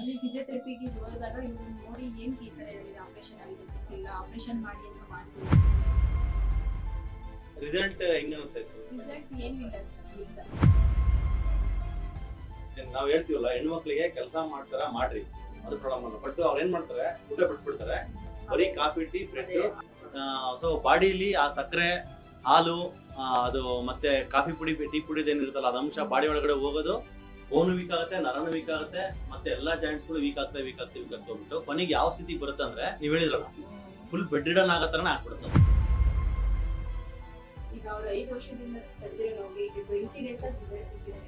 ಅಲ್ಲಿ ಫಿಸಿಯೋಥೆರಪಿಗೆ ಹೋದಾಗ ಇವ್ರು ನೋಡಿ ಏನು ಈ ಥರ ಇದೆ ಆಪರೇಷನ್ ಆಗಿದೆ ಗೊತ್ತಿಲ್ಲ, ಆಪರೇಷನ್ ಮಾಡಿ ಅಂತ ಮಾಡ್ತೀವಿ. ರಿಸಲ್ಟ್ ಹೆಂಗ ಅನ್ಸಾಯ್ತು? ರಿಸಲ್ಟ್ಸ್ ಏನಿಲ್ಲ ಸರ್ ಇಲ್ಲ. ನಾವ್ ಹೇಳ್ತೀವಲ್ಲ ಹೆಣ್ಮಕ್ಳಿಗೆ ಕೆಲಸ ಮಾಡ್ತಾರ ಮಾಡ್ರಿ, ಅದು ಪ್ರಾಬ್ಲಮ್ ಅಲ್ಲ. ಬಟ್ ಅವ್ರು ಏನ್ ಮಾಡ್ತಾರೆ, ಊಟ ಬಿಟ್ಬಿಡ್ತಾರೆ, ಬರೀ ಕಾಫಿ ಟೀ ಬ್ರೆಡ್. ಸೊ ಬಾಡಿಲಿ ಆ ಸಕ್ಕರೆ ಹಾಲು ಅದು ಮತ್ತೆ ಕಾಫಿ ಪುಡಿ ಟೀ ಪುಡಿ ಏನಿರುತ್ತಲ್ಲ ಅದ ಅಂಶ ಬಾಡಿ ಒಳಗಡೆ ಹೋಗೋದು, ಬೋನು ವೀಕ್ ಆಗುತ್ತೆ, ನರನು ವೀಕ್ ಆಗುತ್ತೆ, ಮತ್ತೆ ಎಲ್ಲಾ ಜಾಯಿಂಟ್ಸ್ ಗಳು ವೀಕ್ ಆಗ್ತಾ ಹೋಗ್ಬಿಟ್ಟು ಕೊನೆಗೆ ಯಾವ ಸ್ಥಿತಿ ಬರುತ್ತೆ ಅಂದ್ರೆ ನೀವ್ ಹೇಳಿದ್ರಲ್ಲ ಫುಲ್ ಬೆಡ್ ರಿಡನ್ ಆಗೋ ತರನೇ ಆಗ್ಬಿಡುತ್ತೆ. ಈಗ ಅವ್ರು 5 ವರ್ಷದಿಂದ ತಡೆದಿರೋ ನೋವಿಗೆ ಈಗ 20 ಡೇಸ್ ರಿಸಲ್ಟ್ ಸಿಕ್ಕಿದೆ.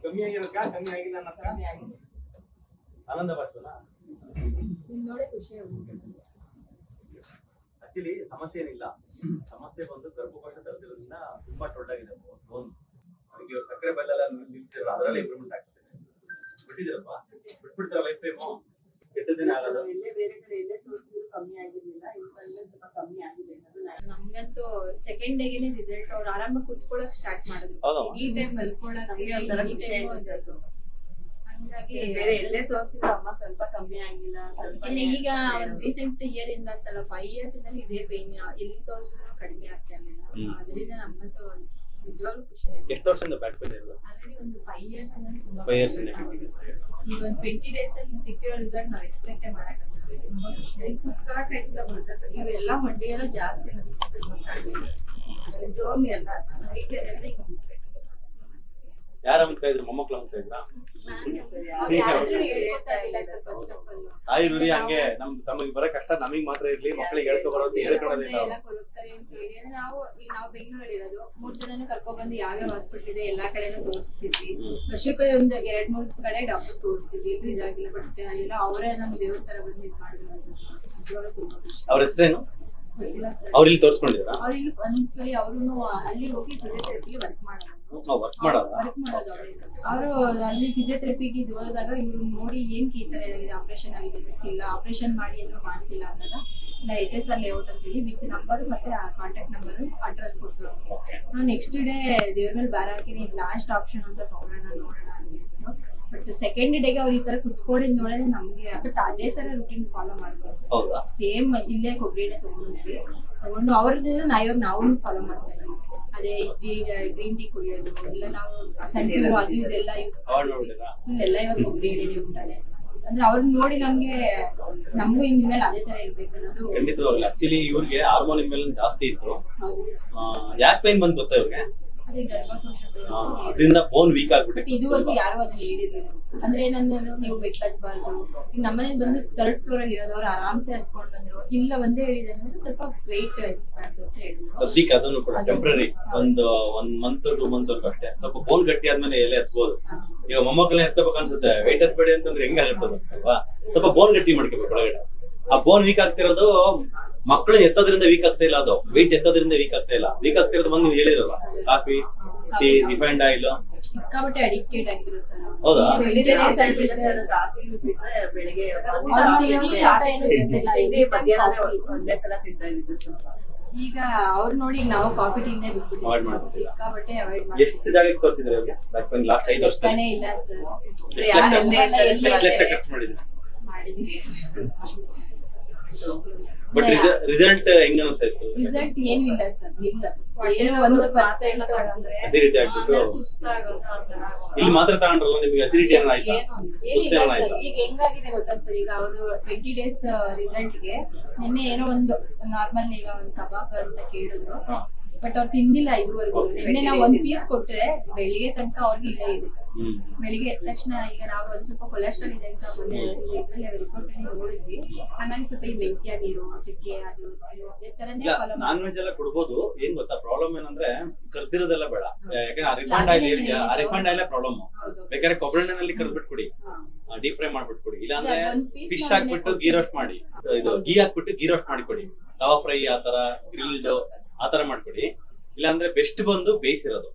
ಕಮ್ಮಿ ಆಗಿರೋದಕ್ಕ ಕಮ್ಮಿ ಆಗಿಲ್ಲ ಅನ್ನತ್ತ ಆನಂದ ಭಾಷಣ ನಿಮ್ ನೋಡೇ ಖುಷಿ ಆಗುತ್ತೆ. ಆಕ್ಚುಲಿ ಸಮಸ್ಯೆ ಏನಿಲ್ಲ, ಸಮಸ್ಯೆ ಬಂದು ಗರ್ಭಕೋಶ ತೆರೆದಿರೋದ್ರಿಂದ ತುಂಬಾ ದೊಡ್ಡಾಗಿದೆ ಬೋನ್. ಅದಕ್ಕೆ ಸಕ್ಕರೆ ಬೆಲ್ಲ ನಿಲ್ಸಿರೋ ಅದರಲ್ಲಿ ಇಂಪ್ರೂವ್ಮೆಂಟ್ ಆಗ್ತದೆ. ಬಿಟ್ಟಿದ್ದೀರಪ್ಪ, ಬಿಟ್ಬಿಡ್ತಾರ ಲೈಫ್ ಟೈಮು, ಕೆಟ್ಟದೇನೆ ಆಗೋದು. ಬೇರೆ ಕಡೆ ಎಲ್ಲೇ ತೋರಿಸಿದ್ರು ಕಮ್ಮಿ ಆಗಿರ್ಲಿಲ್ಲ, ಇವ್ರಲ್ಲಿ ಸ್ವಲ್ಪ ಕಮ್ಮಿ ಆಗಿದೆ. ನಮ್ಗಂತೂ ಸೆಕೆಂಡ್ ಡೇಗೆನೆ ರಿಸಲ್ಟ್. ಅವ್ರು ಆರಾಮಾಗಿ ಕುತ್ಕೊಳ್ಳೋಕೆ ಸ್ಟಾರ್ಟ್ ಮಾಡಿದ್ರು. ಈ ಟೈಮ್ ಮಲ್ಕೊಳ್ಳೋಕೆ ಹಂಗಾಗಿ ಬೇರೆ ಎಲ್ಲೇ ತೋರಿಸಿದ್ರು ಅಮ್ಮ ಸ್ವಲ್ಪ ಕಮ್ಮಿ ಆಗಿಲ್ಲ, ಸ್ವಲ್ಪ ಈಗ ಒಂದ್ ರೀಸೆಂಟ್ ಇಯರ್ ಇಂದ ಅಂತಲ್ಲ 5 years ಇಂದ ಇದೇ ಪೇನ್ ಎಲ್ಲಿ ತೋರಿಸಿದ್ರು ಕಡಿಮೆ ಆಗ್ತಾ ಇರ್ಲಿಲ್ಲ. ಅದರಿಂದ ನಮ್ಮಂತೂ ನಿಜವಾಗ್ಲೂ ಖುಷಿ ಆಯ್ತು. ಎಷ್ಟು ವರ್ಷದಿಂದ ಬ್ಯಾಕ್ ಪೇನ್ ಇರೋದು? ಆಲ್ರೆಡಿ ಒಂದು 5 years ಇಂದ ತುಂಬಾ 5 years ಇಂದ ಈಗ ಒಂದು 20 days ಅಲ್ಲಿ ಸಿಕ್ಕಿರೋ ರಿಸಲ್ಟ್ ನಾವು ಎಕ್ಸ್ಪೆಕ್ಟ್ ಮಾಡಕ್ಕಾಗಲ್ಲ. ತುಂಬಾ ಖುಷಿ ಆಯ್ತು. ಇವೆಲ್ಲ ಮಂಡಿ ಎಲ್ಲ ಜಾಸ್ತಿ ಜೋಮಿ ಎಲ್ಲ ಯಾರ ಅಮ್ತಾ ಇದ್ರು? ಮೊಮ್ಮಕ್ಳು ಅಮ್ತಾ ಇದ್ರ? ತಾಯಿ ಹೃದಯ ಹಂಗೆ ನಮ್ ತಮಗೆ ಬರೋ ಕಷ್ಟ ನಮಗ್ ಮಾತ್ರ ಇರ್ಲಿ, ಮಕ್ಳಿಗೆ ಹೇಳ್ಕೊ ಬರೋದು ಹೇಳ್ಕೊಳೋದಿಲ್ಲ. ನಾವು ಬೆಂಗಳೂರಲ್ಲಿ ಇರೋದು, 3 ಜನನು ಕರ್ಕೊಂಡ್ ಬಂದು ಯಾವ್ಯಾವ ಹಾಸ್ಪಿಟಲ್ ಇದೆ ಎಲ್ಲಾ ಕಡೆನೂ ತೋರಿಸ್ತಿದ್ವಿ. ವರ್ಷಕ್ಕೆ ಒಂದ್ 2-3 ಕಡೆ ಡಾಕ್ಟರ್ ತೋರಿಸ್ತಿದ್ವಿ, ಎಲ್ಲೂ ಇದಾಗಿಲ್ಲ. ಬಟ್ ಎಲ್ಲ ಅವರೇ ನಮ್ ದೇವ್ರ ತರ ಬಂದು ಇದ್ ಮಾಡಿದ್ರು ಅನ್ಸುತ್ತೆ. ತುಂಬಾ ಖುಷಿ. ಅವ್ರ ಹೆಸರೇನು? ಗೊತ್ತಿಲ್ಲ ಸರ್. ಅವ್ರು ಇಲ್ಲಿ ತೋರಿಸ್ಕೊಂಡಿದ್ರ? ಅವ್ರು ಇಲ್ಲಿ ಒಂದ್ಸರಿ ಅವ್ರು ಅಲ್ಲಿ ಹೋಗಿ ಫಿಸಿಯೋಥೆರಪಿಗೆ ವರ್ಕ್ ಮಾಡೋದು. ಅವರು ಅಲ್ಲಿ ಫಿಸಿಯೋಥೆರಪಿಗೆ ಹೋದಾಗ ಇವ್ರು ನೋಡಿ ಏನ್ ಈ ತರ ಇದೆ ಆಪರೇಷನ್ ಆಗಿದೆ ಗೊತ್ತಿಲ್ಲ, ಆಪರೇಷನ್ ಮಾಡಿ ಅಂದ್ರೂ ಮಾಡ್ತಿಲ್ಲ ಅಂದಾಗ ಇಲ್ಲ HSR ಲೇಔಟ್ ಅಂತ ಹೇಳಿ ವಿತ್ ನಂಬರ್ ಮತ್ತೆ ಕಾಂಟ್ಯಾಕ್ಟ್ ನಂಬರ್ ಅಡ್ರೆಸ್ ಕೊಟ್ಟರು. ನಾವು ನೆಕ್ಸ್ಟ್ ಡೇ ದೇವ್ರ ಮೇಲೆ ಬಾರ ಹಾಕಿನಿ, ಇದು ಲಾಸ್ಟ್ ಆಪ್ಷನ್ ಅಂತ ತಗೊಳ್ಳೋಣ ನೋಡೋಣ ಅಂತ ಹೇಳ್ಬಿಟ್ಟು. ಬಟ್ ಸೆಕೆಂಡ್ ಡೇಗೆ ಅವ್ರು ಈ ತರ ಕುತ್ಕೊಂಡಿದ್ ನೋಡಿದ್ರೆ ನಮ್ಗೆ ಬಟ್ ಅದೇ ತರ ರೂಟೀನ್ ಫಾಲೋ ಮಾಡ್ತೀವಿ. ಸೇಮ್ ಇಲ್ಲೇ ಕೊಬ್ಬರಿ ಎಣ್ಣೆ ತಗೊಂಡು ಅವ್ರದ್ದು ಇವಾಗ ನಾವು ಫಾಲೋ ಮಾಡ್ತಾ ಇದ್ದೀವಿ. ಅದೇ ಗ್ರೀನ್ ಟೀ ಕುಡಿಯೋದು ಎಲ್ಲ ನಾವು ಸನ್ಫ್ಲವರ್ ಅದು ಇದೆಲ್ಲ ಯೂಸ್ ಫುಲ್ ಎಲ್ಲ ಇವಾಗ ಕೊಬ್ಬರಿ ಎಣ್ಣೆ ಉಂಟಾನೆ. ಅಂದ್ರೆ ಅವ್ರನ್ನ ನೋಡಿ ನಮಗೂ ಇನ್ಮೇಲೆ ಅದೇ ತರ ಇರ್ಬೇಕು ಅನ್ನೋದು. ಖಂಡಿತವಾಗ್ಲೂ. ಆಕ್ಚುಲಿ ಇವ್ರಿಗೆ ಹಾರ್ಮೋನ್ ಇಂಬ್ಯಾಲೆನ್ಸ್ ಜಾಸ್ತಿ ಇತ್ತು. ಹೌದು ಸರ್. ಯಾಕೆ ಪೈನ್ ಬಂದ್ ಗೊತ್ತಾ ಇವ್ರಿಗೆ? ಅದೇ ಗರ್ಭಕೋಶ ಅದರಿಂದ ಬೋನ್ ವೀಕ್ ಆಗ್ಬಿಟ್ಟು. ಇದುವರೆಗೂ ಯಾರು ಅದನ್ನ ಹೇಳಿರ್ಲಿಲ್ಲ. ಅಂದ್ರೆ ಏನಂದ್ರೆ ನೀವು ಮೆಟ್ಲು ಹತ್ಬಾರ್ದು. ಈಗ ನಮ್ಮನೇಲಿ ಬಂದು 3rd floor ಅಲ್ಲಿ ಇರೋದವ್ರು ಆರಾಮ್ಸೆ ಹತ್ಕೊಂಡು ಬಂದ್ರು. ಇಲ್ಲ ಒಂದೇ ಹೇಳಿದೆ ಅಂದ್ರೆ ಸ್ವಲ್ಪ ವೆಯ್ಟ್ ಎತ್ಬಾರ್ದು ಅಂತ ಹೇಳಿದ್ರು. ಸದ್ಯಕ್ಕೆ ಅದನ್ನು ಕೂಡ ಟೆಂಪ್ರರಿ, ಒಂದು 1 month 2 months ವರ್ಗು ಅಷ್ಟೇ. ಸ್ವಲ್ಪ ಬೋನ್ ಗಟ್ಟಿ ಆದ್ಮೇಲೆ ಎಲೆ ಎತ್ಬೋದು. ಈಗ ಮೊಮ್ಮಕ್ಕಳನ್ನ ಎತ್ಕೋಬೇಕು ಅನ್ಸುತ್ತೆ, ವೆಯ್ಟ್ ಎತ್ಬೇಡಿ ಅಂತಂದ್ರೆ ಹೆಂಗಾಗತ್ತದ ಅಲ್ವಾ? ಸ್ವಲ್ಪ ಬೋನ್ ಗಟ್ಟಿ ಮಾಡ್ಕೋಬೇಕು ಒಳಗಡೆ. ಆ ಬೋನ್ ವೀಕ್ ಆಗ್ತಿರೋದು ಮಕ್ಕಳು ಎತ್ತೋದ್ರಿಂದ ವೀಕ್ ಆಗ್ತಾ ಇಲ್ಲ, ಅದು ವೆಯ್ಟ್ ಎತ್ತೋದ್ರಿಂದ ವೀಕ್ ಆಗ್ತಾ ಇಲ್ಲ. ವೀಕ್ ಆಗ್ತಿರೋದು ಬಂದು ನೀವು ಹೇಳಿರಲ್ಲ, ಕಾಫಿ ಟೀ ರಿಫೈನ್ಡ್ ಆಯಿಲ್ ಸಿಕ್ಕಾಪಟ್ಟೆ ಅಡಿಕ್ಟೆಡ್ ಆಗಿದ್ರು ಸರ್. ಹೌದಾ? ಕಾಫಿ ಬಿಟ್ರೆ ಬೆಳಿಗ್ಗೆ ಒಂದೇ ಸಲ ತಿಂತಾ ಇದ್ದಿದ್ದು ಸ್ವಲ್ಪ. ಈಗ ಅವ್ರು ನೋಡಿ ನಾವು ಕಾಫಿ ಟೀನೇ ಬಿಟ್ಬಿಟ್ಟಿದ್ವಿ. ಸಿಕ್ಕಾಪಟ್ಟೆ ಅವಾಯ್ಡ್ ಮಾಡಿ. ಎಷ್ಟು ಜಾಗಕ್ಕೆ ತೋರಿಸಿದ್ರೆ ಅವ್ರಿಗೆ ಬ್ಯಾಕ್ ಪೇನ್ ಲಾಸ್ಟ್ 5 ವರ್ಷ? ಇಲ್ಲ ಸರ್. ಎಷ್ಟು ಲಕ್ಷ ಖರ್ಚು ಮಾಡಿದ್ರಿ? ಮಾಡಿದೀವಿ ಸರ್. ಬಟ್ ರಿಸಲ್ಟ್ ಹೆಂಗ ಅನ್ಸಾಯ್ತು? ರಿಸಲ್ಟ್ ಏನು ಇಲ್ಲ ಸರ್. ಇಲ್ಲ ಏನೋ 1% ಅಸಿಡಿಟಿ ಆಗ್ಬಿಟ್ಟು ಸುಸ್ತಾಗೋದು ಆ ತರ. ಇಲ್ಲಿ ಮಾತ್ರ ತಗೊಂಡ್ರಲ್ಲ, ನಿಮಗೆ ಅಸಿಡಿಟಿ ಏನೋ ಆಯ್ತಾ? ಏನಿಲ್ಲ ಸರ್. ಈಗ ಹೆಂಗಾಗಿದೆ ಗೊತ್ತಾ ಸರ್, ಈಗ ಅವರು 20 days ರಿಸಲ್ಟ್ಗೆ ನಿನ್ನೆ ಏನೋ ಒಂದು ನಾರ್ಮಲ್ ಈಗ ಒಂದು ಕಬಾಬ್ ಅಂತ ಕೇಳಿದ್ರು. ಬಟ್ ಅವ್ರು ತಿಂದಿಲ್ಲ ಇದುವರೆಗೂ. ನಿನ್ನೆ ನಾವು 1 piece ಕೊಟ್ರೆ ಬೆಳಿಗ್ಗೆ ತನಕ ಅವ್ರಿಗೆ ಇಲ್ಲೇ ಇದೆ. ಬೆಳಿಗ್ಗೆ ಎದ್ದ ತಕ್ಷಣ ಈಗ ನಾವು ಒಂದು ಸ್ವಲ್ಪ ಕೊಲೆಸ್ಟ್ರಾಲ್ ಇದೆ ಅಂತ ಮೊನ್ನೆ ಇದ್ರಲ್ಲಿ ರಿಪೋರ್ಟ್ ಅಲ್ಲಿ ನೋಡಿದ್ವಿ. ಹಾಗಾಗಿ ಸ್ವಲ್ಪ ಈ ಮೆಂತ್ಯ ನೀರು, ಚಕ್ಕೆ ಅದು ಅದೇ ತರನೇ ಫಾಲೋ ಮಾಡಿ. ನಾನ್ ವೆಜ್ ಎಲ್ಲ ಕೊಡ್ಬೋದು. ಏನ್ ಗೊತ್ತಾ ಪ್ರಾಬ್ಲಮ್ ಏನಂದ್ರೆ ಕರ್ದಿರೋದೆಲ್ಲ ಬೇಡ. ಯಾಕಂದ್ರೆ ರಿಫೈಂಡ್ ಆಯಿಲ್ ಪ್ರಾಬ್ಲಮ್. ಬೇಕಾದ್ರೆ ಕೊಬ್ಬರಿ ಎಣ್ಣೆನಲ್ಲಿ ಕರ್ದ್ಬಿಟ್ಟು ಕೊಡಿ, ಡೀಪ್ ಫ್ರೈ ಮಾಡ್ಬಿಟ್ಟು ಕೊಡಿ. ಇಲ್ಲಾಂದ್ರೆ ಫಿಶ್ ಹಾಕ್ಬಿಟ್ಟು ಗೀ ರೋಸ್ಟ್ ಮಾಡಿ, ಇದು ಗೀ ಹಾಕ್ಬಿಟ್ಟು ಗೀ ರೋಸ್ಟ್ ಮಾಡಿ ಕೊಡಿ. ತವಾ ಫ್ರೈ ಆತರ ಗ್ರಿಲ್ಡ್ ಆತರ ಮಾಡ್ಕೊಡಿ. ಇಲ್ಲಾಂದ್ರೆ ಬೆಸ್ಟ್ ಬಂದು ಬೇಯಿಸಿರೋದು.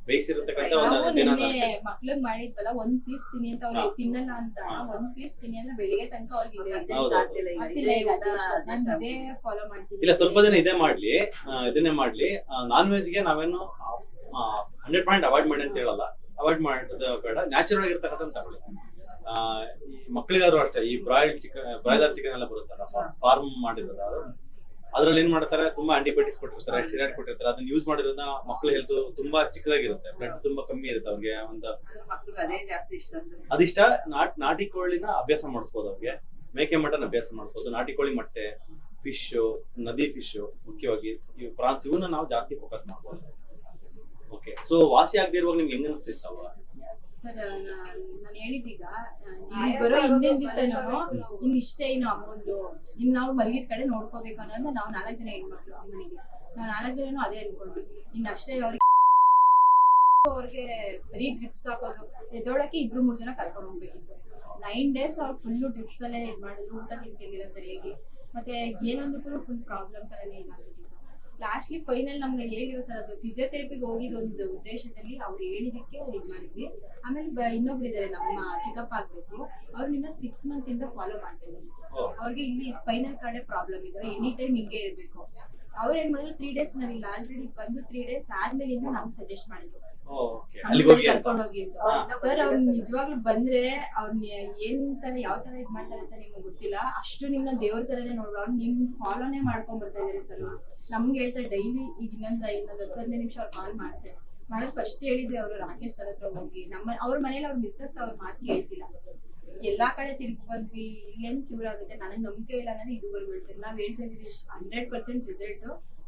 ಬೇಯಿಸಿರ್ತಕ್ಕಂಥ ನಾವು ಒಂದು ದಿನ ನಿನ್ನೆ ಮಕ್ಳಿಗೆ ಮಾಡಿದ್ವಲ್ಲ ಒಂದ್ ಪೀಸ್ ತಿನ್ನಿ ಅಂತ ಅವ್ರಿಗೆ ತಿನ್ನಲ್ಲ ಅಂತ ಒಂದ್ ಪೀಸ್ ತಿನ್ನಿ ಅಂದ್ರೆ ಬೆಳಿಗ್ಗೆ ತನಕ ಅವ್ರಿಗೆ ಹೌದು. ಆಗ್ತಿಲ್ಲ ಈಗ ನಾನು ಇದೇ ಫಾಲೋ ಮಾಡ್ತೀನಿ. ಇಲ್ಲ ಸ್ವಲ್ಪ ದಿನ ಇದೇ ಮಾಡ್ಲಿ, ಇದನ್ನೇ ಮಾಡ್ಲಿ. ನಾನ್ ವೆಜ್ಗೆ ನಾವೇನು 100% ಅವಾಯ್ಡ್ ಮಾಡಿ ಅಂತ ಹೇಳಲ್ಲ, ಅವಾಯ್ಡ್ ಮಾಡೋದು ಬೇಡ, ನ್ಯಾಚುರಲ್ ಆಗಿರ್ತಕ್ಕಂಥ ತಗೊಳ್ಳಿ. ಈ ಮಕ್ಳಿಗಾದ್ರು ಅಷ್ಟೇ, ಈ ಬ್ರಾಯ್ಲರ್ ಚಿಕನ್ ಎಲ್ಲ ಬರುತ್ತಲ್ಲ ಫಾರ್ಮ್ ಮಾಡಿರೋದು, ಅದ್ರಲ್ಲಿ ಏನ್ ಮಾಡ್ತಾರೆ, ತುಂಬಾ ಆಂಟಿಬಯೋಟಿಕ್ಸ್ ಕೊಟ್ಟಿರ್ತಾರೆ, ಸ್ಟಿರಾಯ್ಡ್ ಕೊಟ್ಟಿರ್ತಾರೆ. ಅದನ್ನ ಯೂಸ್ ಮಾಡಿರೋದ್ರಿಂದ ಮಕ್ಳ ಹೆಲ್ತ್ ತುಂಬಾ ಚಿಕ್ಕದಾಗಿರುತ್ತೆ, ಬ್ಲಡ್ ತುಂಬಾ ಕಮ್ಮಿ ಇರುತ್ತೆ ಅವ್ರಿಗೆ. ಒಂದು ಮಕ್ಳಿಗೆ ಅದೇ ಜಾಸ್ತಿ ಇಷ್ಟ ಸರ್. ಅದಿಷ್ಟ. ನಾಟಿ ಕೋಳಿನ ಅಭ್ಯಾಸ ಮಾಡಿಸ್ಬೋದು ಅವ್ರಿಗೆ, ಮೇಕೆ ಮಟನ್ ಅಭ್ಯಾಸ ಮಾಡಿಸ್ಬೋದು, ನಾಟಿ ಕೋಳಿ ಮೊಟ್ಟೆ, ಫಿಶ್, ನದಿ ಫಿಶ್, ಮುಖ್ಯವಾಗಿ ಈ ಪ್ರಾನ್ಸ್, ಇವನ್ನ ನಾವು ಜಾಸ್ತಿ ಫೋಕಸ್ ಮಾಡ್ಬೋದು. ಓಕೆ, ಸೊ ವಾಸಿ ಆಗದೆ ಇರುವಾಗ ನಿಮ್ಗೆ ಹೆಂಗ್ ಅನಿಸ್ತಿರ್ತಾವ? ಸರ್ ನಾನು ಹೇಳಿದೀಗ ಇಲ್ಲಿ ಬರೋ ಹಿಂದಿನ ದಿವಸನು ಇಷ್ಟೇ ಇನ್ನು ಅಮೌಂಟ್ ಇನ್ನು ನಾವು ಮಲಗಿದ ಕಡೆ ನೋಡ್ಕೋಬೇಕು ಅನ್ನೋದು ನಾವು 4 ಜನ ಹೆಣ್ಮಕ್ಳು ಅಮ್ಮನಿಗೆ, ನಾವು 4 ಜನನು ಅದೇ ಅನ್ಕೊಂಡ್ವಿ. ಇನ್ನು ಅಷ್ಟೇ ಅವ್ರಿಗೆ ಬರೀ ಡ್ರಿಪ್ಸ್ ಹಾಕೋದು, ಎದ್ದೋಳಕ್ಕೆ 2-3 ಜನ ಕರ್ಕೊಂಡು ಹೋಗ್ಬೇಕಿತ್ತು. 9 days ಅವ್ರು ಫುಲ್ಲು ಡ್ರಿಪ್ಸ್ ಅಲ್ಲೇ ಇದು ಮಾಡಿದ್ರು, ಊಟ ತಿಂತಿರ್ಲಿಲ್ಲ ಸರಿಯಾಗಿ, ಮತ್ತೆ ಏನೊಂದಕ್ಕೂ ಫುಲ್ ಪ್ರಾಬ್ಲಮ್ ತರನೇ ಇದಾಗಿತ್ತು. ಲಾಸ್ಟ್ಲಿ ಫೈನಲ್ ನಮ್ಗೆ ಹೇಳಿವ ಸರ್, ಅದು ಫಿಸಿಯೋಥೆರಪಿಗೆ ಹೋಗಿದ್ದು ಒಂದು ಉದ್ದೇಶದಲ್ಲಿ ಅವ್ರು ಹೇಳಿದಕ್ಕೆ ಇದು ಮಾಡಿದ್ವಿ. ಆಮೇಲೆ ಇನ್ನೊಬ್ರು ಇದಾರೆ ನಮ್ಮ ಚಿಕ್ಕಪ್ಪ ಆಗ್ಬೇಕು, ಅವ್ರನ್ನ 6 month ಇಂದ ಫಾಲೋ ಮಾಡ್ತಾ ಇದ್ದಾರೆ. ಅವ್ರಿಗೆ ಇಲ್ಲಿ ಸ್ಪೈನಲ್ ಕಾರ್ಡ್ ಪ್ರಾಬ್ಲಮ್ ಇದೆ, ಎನಿ ಟೈಮ್ ಹಿಂಗೆ ಇರ್ಬೇಕು. ಅವ್ರು ಏನ್ ಮಾಡಿದ್ರು, 3 days ನಾವಿಲ್ಲ ಆಲ್ರೆಡಿ ಬಂದು 3 days ಆದ್ಮೇಲಿಂದ ನಮ್ಗೆ ಸಜೆಸ್ಟ್ ಮಾಡಿದ್ರು ಕರ್ಕೊಂಡು ಹೋಗಿ ಅಂತ. ಸರ್ ಅವ್ರು ನಿಜವಾಗ್ಲೂ ಬಂದ್ರೆ ಅವ್ರನ್ನ ಏನ್ ತರ ಯಾವ ತರ ಇದ್ ಮಾಡ್ತಾರೆ ಅಂತ ನಿಮ್ಗೆ ಗೊತ್ತಿಲ್ಲ, ಅಷ್ಟು ನಿಮ್ನ ದೇವ್ರ ತರನೇ ನೋಡ್ರು. ಅವ್ರು ನಿಮ್ ಫಾಲೋನೇ ಮಾಡ್ಕೊಂಡ್ ಬರ್ತಾ ಇದಾರೆ ಸರ್. ನಮ್ಗೆ ಹೇಳ್ತಾರೆ ಡೈಲಿ ಈಗ ಇನ್ನೊಂದು 15 ನಿಮಿಷ ಅವ್ರು ಕಾಲ್ ಮಾಡ್ತಾರೆ. ಮಾಡೋದು ಫಸ್ಟ್ ಹೇಳಿದ್ವಿ ಅವರು ರಾಕೇಶ್ ಸರ್ ಹತ್ರ ಹೋಗಿ, ಅವ್ರ ಮನೇಲಿ ಅವ್ರ ಮಿಸ್ಸಸ್ ಅವ್ರ ಮಾತು ಕೇಳ್ತಿಲ್ಲ, ಎಲ್ಲಾ ಕಡೆ ತಿರುಗಿ ಬಂದ್ವಿ, ಇಲ್ಲೇನ್ ಕ್ಯೂರ್ ಆಗುತ್ತೆ, ನನಗೆ ನಂಬಿಕೆ ಇಲ್ಲ ಅನ್ನೋದು ಇದುವರೆಗೂ ಹೇಳ್ತಾರೆ. ನಾವ್ ಹೇಳ್ತಾ ಇದೀವಿ 100% ರಿಸಲ್ಟ್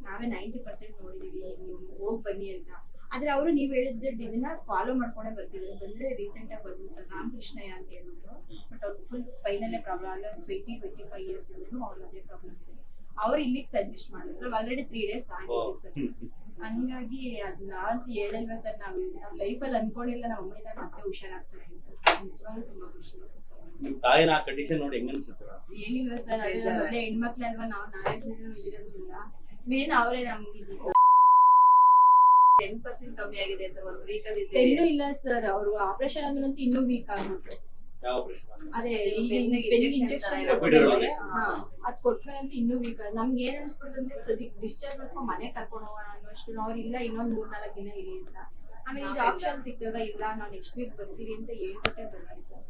ನಾವೇ 90% ನೋಡಿದೀವಿ, ನೀವು ಹೋಗ್ ಬನ್ನಿ ಅಂತ. ಆದ್ರೆ ಅವರು ನೀವ್ ಹೇಳಿದ್ದ ಇದನ್ನ ಫಾಲೋ ಮಾಡ್ಕೊಂಡೇ ಬರ್ತಿದ್ರು. ಬಂದ್ರೆ ರೀಸೆಂಟ್ ಆಗಿ ಬಂದ್ರು ಸರ್ ರಾಮಕೃಷ್ಣಯ್ಯ ಅಂತ ಹೇಳ್ಬಿಟ್ಟು, ಬಟ್ ಅವ್ರು ಫುಲ್ ಸ್ಪೈನಲ್ಲೇ ಪ್ರಾಬ್ಲಮ್ ಅಲ್ಲ, 20-25 years ಇಂದನೂ ಅವ್ರಿಗೆ ಅದೇ ಪ್ರಾಬ್ಲಮ್ ಇದೆ. ಅವ್ರು ಇಲ್ಲಿಗೆ ಸಜೆಸ್ಟ್ ಮಾಡಿದ್ರು, ಆಲ್ರೆಡಿ 3 days ಆಗಿದೆ ಸರ್. ಹಂಗಾಗಿ ಅದನ್ನ ಅಂತ ಹೇಳಿಲ್ವಾ ಸರ್, ನಾವ್ ಲೈಫಲ್ಲಿ ಅನ್ಕೊಂಡಿಲ್ಲ ನಮ್ಮ ಅಮ್ಮ ಇದ್ದಾಗ ಮತ್ತೆ ಹುಷಾರಾಗ್ತಾರೆ ಅಂತ ಸರ್. ನಿಜವಾಗ್ಲೂ ತುಂಬಾ ಖುಷಿ ಆಯ್ತು ಸರ್. ನಿಮ್ ತಾಯಿನ ಆ ಕಂಡೀಷನ್ ನೋಡಿ ಹೆಂಗ ಅನ್ಸುತ್ತೆ? ಹೇಳಿಲ್ವಾ ಸರ್, ಅದೇ ಮೊದಲೇ ಹೆಣ್ಮಕ್ಳಲ್ವಾ, ನಾವು 4 ಜನ ಇರೋದ್ರಿಂದ ಮೇನ್ ಅವರೇ ನಮ್ಗೆ 10% ಕಮ್ಮಿ ಆಗಿದೆ ಅಂತ ಒಂದು ವೀಕ್ ಅಲ್ಲಿ ಪೆನ್ನು ಇಲ್ಲ ಸರ್. ಅವರು ಆಪರೇಷನ್ ಆದ್ಮೇಲಂತೂ ಇನ್ನೂ ವೀಕ್ ಆಗ್ಬಿಟ್ಟು, ಅದೇ ಈಗ ಇಂಜೆಕ್ಷನ್ ಕೊಟ್ಮೇಲೆ ಅದ್ ಕೊಟ್ಮೇಲಂತೂ ಇನ್ನೂ ವೀಕ್. ನಮ್ಗೆ ಏನ್ ಅನ್ಸ್ಬಿಡ್ತು ಅಂದ್ರೆ ಸದ್ಯಕ್ ಡಿಸ್ಚಾರ್ಜ್ ಮಾಡ್ಸ್ಕೊಂಡ್ ಮನೆ ಕರ್ಕೊಂಡು ಹೋಗೋಣ ಅನ್ನೋಷ್ಟು. ಅವ್ರಿಲ್ಲ ಇನ್ನೊಂದ್ 3-4 ದಿನ ಇರಿ ಅಂತ. ಆಮೇಲೆ ಇದು ಆಪ್ಷನ್ ಸಿಗ್ತಲ್ವಾ, ಇಲ್ಲ ನಾವು ನೆಕ್ಸ್ಟ್ ವೀಕ್ ಬರ್ತೀವಿ ಅಂತ ಹೇಳ್ಬಿಟ್ಟೆ ಬಂದ್ವಿ ಸರ್.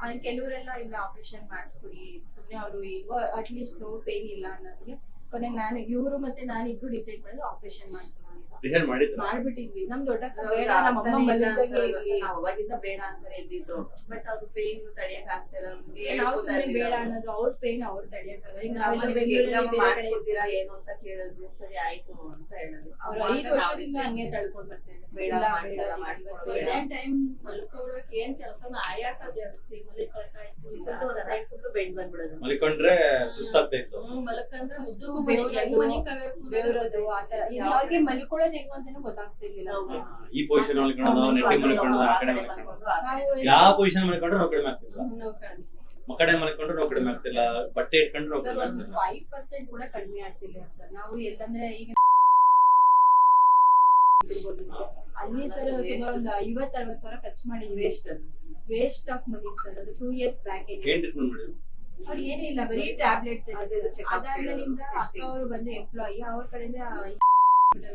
ಆದ್ರೆ ಕೆಲವರೆಲ್ಲ ಇಲ್ಲ ಆಪರೇಷನ್ ಮಾಡಿಸ್ಬಿಡಿ ಸುಮ್ನೆ, ಅವರು ಈಗ ಅಟ್ಲೀಸ್ಟ್ ನೋ ಪೇನ್ ಇಲ್ಲ ಅನ್ನೋದಕ್ಕೆ ಕೊನೆ ನಾನು ಇವರು ಮತ್ತೆ ನಾನು ಇಬ್ರು ಡಿಸೈಡ್ ಮಾಡಿದ್ರು ಆಪರೇಷನ್ ಮಾಡ್ಸೋಣ ಅಂತ ಮಾಡ್ಬಿಟ್ಟಿದ್ವಿ. ನಮ್ ದೊಡ್ಡ ಬೇಡ, ನಮ್ಮ ಅಮ್ಮ ಮಲಗಿದಾಗೆ ಇರ್ಲಿ, ಅವಾಗಿಂದ ಬೇಡ ಅಂತಾನೆ ಇದ್ದಿದ್ದು. ಬಟ್ ಅವ್ರು ಪೇನ್ ತಡಿಯಕ್ ಆಗ್ತಿಲ್ಲ, ನಾವು ಸುಮ್ಮನೆ ಬೇಡ ಅನ್ನೋದು. ಅವ್ರ ಪೇನ್ ಅವ್ರು ತಡಿಯಕ್ಕಾಗಲ್ಲ. ಈಗ ನಾವೆಲ್ಲ ಬೆಂಗಳೂರಲ್ಲಿ ಏನು ಅಂತ ಕೇಳಿದ್ವಿ, ಸರಿ ಆಯ್ತು ಅಂತ ಹೇಳಿದ್ರು. ಅವ್ರು 5 ವರ್ಷದಿಂದ ಹಂಗೆ ತಳ್ಕೊಂಡ್ ಬರ್ತಾ ಇದ್ದಾರೆ. ಟೈಮ್ ಮಲ್ಕೊಳ್ಳೋಕೆ ಏನ್ ಕೆಲಸನ ಆಯಾಸ ಜಾಸ್ತಿ, ಬೆಂಡ್ ಬಂದ್ಬಿಡೋದು, ಮಲ್ಕೊಂಡ್ರೆ ಸುಸ್ತಾಗ್ತಾ ಇತ್ತು. ಮಲ್ಕಂದ್ರೆ ಸುಸ್ತು ಬೆವರೋದು ಆತರ. ಅವ್ರಿಗೆ ಮಲ್ಕೊಳ್ಳೋದು ಹೆಂಗು ಅಂತಾನು ಗೊತ್ತಾಗ್ತಿರ್ಲಿಲ್ಲ. ಈ ಪೊಸಿಷನ್ ಮಲ್ಕೊಳ್ಳೋದು, ನೆಟ್ಟಿ ಮಲ್ಕೊಳ್ಳೋದು, ಆ ಕಡೆ ಮಲ್ಕೊಳ್ಳೋದು, ಯಾವ ಪೊಸಿಷನ್ ಮಲ್ಕೊಂಡ್ರೆ ನಾವು ಕಡಿಮೆ ಆಗ್ತಿಲ್ಲ, ಮಕ್ಕಡೆ ಮಲ್ಕೊಂಡ್ರೆ ನಾವು ಕಡಿಮೆ ಆಗ್ತಿಲ್ಲ, ಬಟ್ಟೆ ಇಟ್ಕೊಂಡ್ರೆ ನಾವು ಕಡಿಮೆ ಆಗ್ತಿಲ್ಲ. 5% ಕೂಡ ಕಡಿಮೆ ಆಗ್ತಿಲ್ಲ ಸರ್. ನಾವು ಎಲ್ಲಂದ್ರೆ ಈಗ ಅಲ್ಲಿ ಸರ್ ಸುಮಾರು ಒಂದು 50-60 ಸಾವಿರ ಖರ್ಚು ಮಾಡಿದ್ವಿ. Waste of money sir. ಅದು 2 years ಬ್ಯಾಕ್. ಏನ್ ಟ್ರೀಟ್ಮೆಂಟ್ ಮಾಡಿದ್ರು? ಅವ್ರು ಏನಿಲ್ಲ, ಬರೀ ಟ್ಯಾಬ್ಲೆಟ್ಸ್. ಅದಾದ್ಮೇಲಿಂದ ಅಕ್ಕ ಅವರು ಬಂದು ಎಂಪ್ಲಾಯಿ, ಅವ್ರ ಕಡೆಯಿಂದ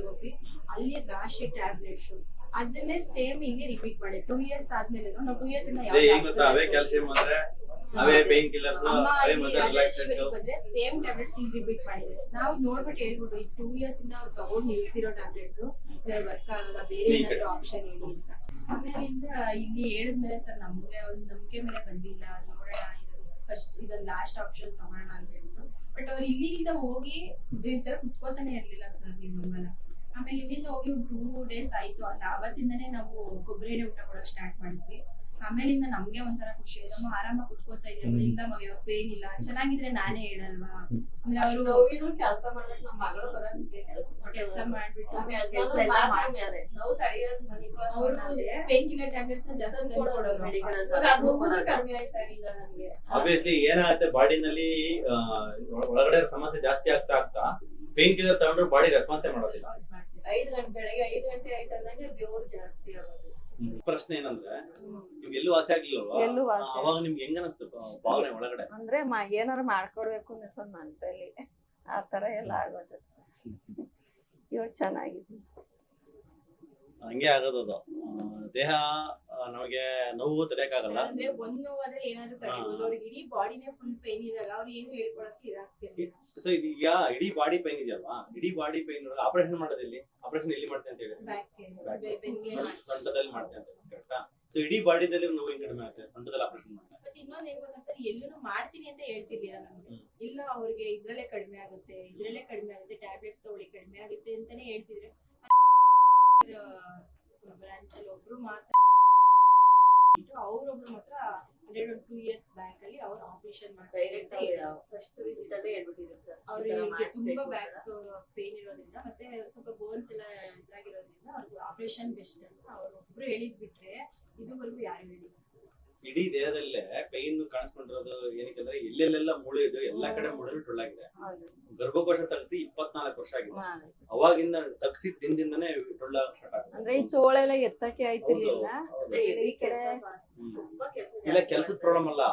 ಹೋಗಿ ಅಲ್ಲಿ ರಾಶಿ ಟ್ಯಾಬ್ಲೆಟ್ಸ್ ಅದನ್ನೇ ಸೇಮ್ ಇಲ್ಲಿ ರಿಪೀಟ್ ಮಾಡಿ 2 years ಆದ್ಮೇಲೆ ನಾವು 2 years ಇಂದ ಅವೇ ಕ್ಯಾಲ್ಸಿಯಂ ಅಂದ್ರೆ ಅವೇ ಪೇನ್ ಕಿಲ್ಲರ್ಸ್ ಅವೇ ಬಂದ್ರೆ ಸೇಮ್ ಟ್ಯಾಬ್ಲೆಟ್ಸ್ ಇಲ್ಲಿ ರಿಪೀಟ್ ಮಾಡಿದ್ರೆ ನಾವು ನೋಡ್ಬಿಟ್ಟು ಹೇಳ್ಬಿಟ್ಟು ಈ 2 years ಇಂದ ಅವ್ರು ತಗೊಂಡು ನಿಲ್ಸಿರೋ ಟ್ಯಾಬ್ಲೆಟ್ಸ್ ವರ್ಕ್ ಆಗಲ್ಲ, ಬೇರೆ ಏನಾದ್ರು ಆಪ್ಷನ್ ಹೇಳಿ ಅಂತ. ಆಮೇಲಿಂದ ಇಲ್ಲಿ ಹೇಳಿದ್ಮೇಲೆ ಸರ್ ನಮ್ಗೆ ಒಂದು ನಂಬಿಕೆ ಮೇಲೆ ಬಂದಿಲ್ಲ, ನೋಡೋಣ ಫಸ್ಟ್ ಇದೊಂದು ಲಾಸ್ಟ್ ಆಪ್ಷನ್ ತಗೋಣ ಅಂತ ಹೇಳ್ಬಿಟ್ಟು. ಬಟ್ ಅವ್ರು ಇಲ್ಲಿಂದ ಹೋಗಿ ಈ ತರ ಕುತ್ಕೋತಾನೆ ಇರ್ಲಿಲ್ಲ ಸರ್, ನೀವು ನಂಬಲ್ಲ. ಆಮೇಲೆ ಇಲ್ಲಿಂದ ಹೋಗಿ 2 days ಆಯ್ತು ಅಲ್ಲ, ಅವತ್ತಿಂದನೇ ನಾವು ಕೊಬ್ಬರಿ ಎಣ್ಣೆ ಊಟ ಕೊಡೋಕೆ ಸ್ಟಾರ್ಟ್ ಮಾಡಿದ್ವಿ. ಆಮೇಲಿಂದ ನಮ್ಗೆ ಒಂಥರ ಖುಷಿ, ನಮ್ಮ ಆರಾಮಾಗಿ ಕುತ್ಕೋತಾ ಇದ್ದೀವಿ, ಇಲ್ಲ ಮಗ ಇವಾಗ ಪೇನ್ ಇಲ್ಲ, ಚೆನ್ನಾಗಿದ್ರೆ ನಾನೇ ಹೇಳಲ್ವಾ. ಅಂದ್ರೆ ಅವರು ಕೆಲಸ ಮಾಡ್ಬೇಕು, ನಮ್ಮ ಮಗಳು ಬರೋದಕ್ಕೆ ಕೆಲಸ ಮಾಡ್ಬಿಟ್ಟು ನಾವು ತಡೆಯೋದು ಅವರು ಪೇನ್ ಕಿಲ್ಲರ್ ಟ್ಯಾಬ್ಲೆಟ್ಸ್ ನ ಜಾಸ್ತಿ ಕೊಡೋರು. ಕಡಿಮೆ ಆಯ್ತಾ ಇಲ್ಲ ನಮ್ಗೆ. ಆಬ್ವಿಯಸ್ಲಿ ಏನಾಗುತ್ತೆ ಬಾಡಿನಲ್ಲಿ ಒಳಗಡೆ ಸಮಸ್ಯೆ ಜಾಸ್ತಿ ಆಗ್ತಾ ಪೇನ್ ಕಿಲ್ಲರ್ ತಗೊಂಡ್ರು ಬಾಡಿ ರೆಸ್ಪಾನ್ಸೇ ಮಾಡೋದಿಲ್ಲ. ಬೆಳಗ್ಗೆ 5 ಗಂಟೆ ಆಯ್ತಂದ್ರೆ ಬೆವರು ಜಾಸ್ತಿ ಆಗೋದು. ಪ್ರಶ್ನೆ ಏನಂದ್ರೆ ನಿಮ್ಗೆ ಎಲ್ಲೂ ವಾಸಿ ಆಗ್ಲಿಲ್ವಾ? ಎಲ್ಲೂ ವಾಸಿ ಅವಾಗ ನಿಮ್ಗೆ ಹೆಂಗ ಅನಿಸ್ತು ಭಾವನೆ ಒಳಗಡೆ? ಅಂದ್ರೆ ಏನಾರು ಮಾಡ್ಕೊಡ್ಬೇಕು ಅನ್ಸೋದ್ ಮನ್ಸಲ್ಲಿ ಆ ತರ ಎಲ್ಲ ಆಗೋದು. ಇವಾಗ ಚೆನ್ನಾಗಿದೆ. ಹಂಗೆ ಆಗೋದು ಅದು. ದೇಹ ನಮಗೆ ನೋವು ತಡೆಯಕ್ಕಾಗಲ್ಲ. ಅಂದ್ರೆ ಒಂದ್ ನೋವಾದ್ರೆ ಏನಾದ್ರು ತಡಿಬಹುದು, ಅವ್ರಿಗೆ ಇಡೀ ಬಾಡಿನೇ ಫುಲ್ ಪೇನ್ ಇದಾಗ ಅವ್ರು ಏನು ಹೇಳ್ಕೊಳಕ್ಕೆ ಇದಾಗ್ತಿರ್ಲಿಲ್ಲ. ಸೊ ಈಗ ಇಡೀ ಬಾಡಿ ಪೈನ್ ಇದೆಯಲ್ವಾ, ಇಡೀ ಬಾಡಿ ಪೈನ್ ಆಪರೇಷನ್ ಮಾಡೋದಿಲ್ಲಿ, ಆಪರೇಷನ್ ಎಲ್ಲಿ ಮಾಡ್ತೇನೆ ಅಂತ ಹೇಳಿ ಬೆನ್ಗೆ ಸೊಂಟದಲ್ಲಿ ಮಾಡ್ತೇನೆ ಅಂತ ಕರೆಕ್ಟಾ? ಸೊ ಇಡೀ ಬಾಡಿದಲ್ಲಿ ನೋವು ಕಡಿಮೆ ಆಗುತ್ತೆ, ಸೊಂಟದಲ್ಲಿ ಆಪರೇಷನ್ ಮಾಡ್ತಾರೆ. ಮತ್ತೆ ಇನ್ನೊಂದ್ ಏನ್ ಗೊತ್ತಾ ಸರ್, ಎಲ್ಲೂ ಮಾಡ್ತೀನಿ ಅಂತ ಹೇಳ್ತಿರ್ಲಿಲ್ಲ ನಮ್ಗೆ. ಇಲ್ಲ ಅವ್ರಿಗೆ ಇದ್ರಲ್ಲೇ ಕಡಿಮೆ ಆಗುತ್ತೆ, ಟ್ಯಾಬ್ಲೆಟ್ಸ್ ತಗೊಳ್ಳಿ ಕಡಿಮೆ ಆಗುತ್ತೆ ಅಂತಾನೆ ಹೇಳ್ತಿದ್ರೆ, ಬ್ರಾಂಚ್ ಅಲ್ಲಿ ಒಬ್ರು ಮಾತ್ರ ಅವ್ರೊಬ್ರು ಮಾತ್ರ 2 years ಬ್ಯಾಕ್ ಅಲ್ಲಿ ಅವ್ರು ಆಪರೇಷನ್ ಮಾಡ್ತಾರೆ. ಫಸ್ಟ್ ವಿಸಿಟ್ ಅಲ್ಲೇ ಹೇಳ್ಬಿಟ್ಟಿದ್ರು ಸರ್, ಅವ್ರಿಗೆ ತುಂಬಾ ಬ್ಯಾಕ್ ಪೇನ್ ಇರೋದ್ರಿಂದ ಮತ್ತೆ ಸ್ವಲ್ಪ ಬೋನ್ಸ್ ಎಲ್ಲ ಇದಾಗಿರೋದ್ರಿಂದ ಅವ್ರಿಗೆ ಆಪರೇಷನ್ ಬೆಸ್ಟ್ ಅಂತ ಅವ್ರು ಒಬ್ರು ಹೇಳಿದ್ ಬಿಟ್ರೆ ಇದುವರೆಗೂ ಯಾರು ಹೇಳಿಲ್ಲ ಸರ್. ಇಡೀ ದೇಹದಲ್ಲೇ ಪೈನ್ ಕಾಣಿಸ್ಕೊಂಡಿರೋದು ಏನಕ್ಕೆ ಅಂದ್ರೆ ಎಲ್ಲೆಲ್ಲೆಲ್ಲ ಮೂಳೆ ಇದೆ ಎಲ್ಲಾ ಕಡೆ ಮೂಳೆ ಟೊಳ್ಳಾಗಿದೆ. ಗರ್ಭಕೋಶ ತಗ್ಸಿ 24 ವರ್ಷ ಆಗಿದೆ. ಅವಾಗಿಂದ ತಗ್ಸಿದ ದಿನದಿಂದನೇ ಟೊಳ್ಳ ಸ್ಟಾರ್ಟ್ ಆಗುತ್ತೆ. ಅಂದ್ರೆ ಈ ತೋಳೆಲ್ಲ ಎತ್ತಕ್ಕೆ ಆಯ್ತಿರ್ಲಿಲ್ಲ. ಇಲ್ಲ ಕೆಲ್ಸದ ಪ್ರಾಬ್ಲಮ್ ಅಲ್ಲ,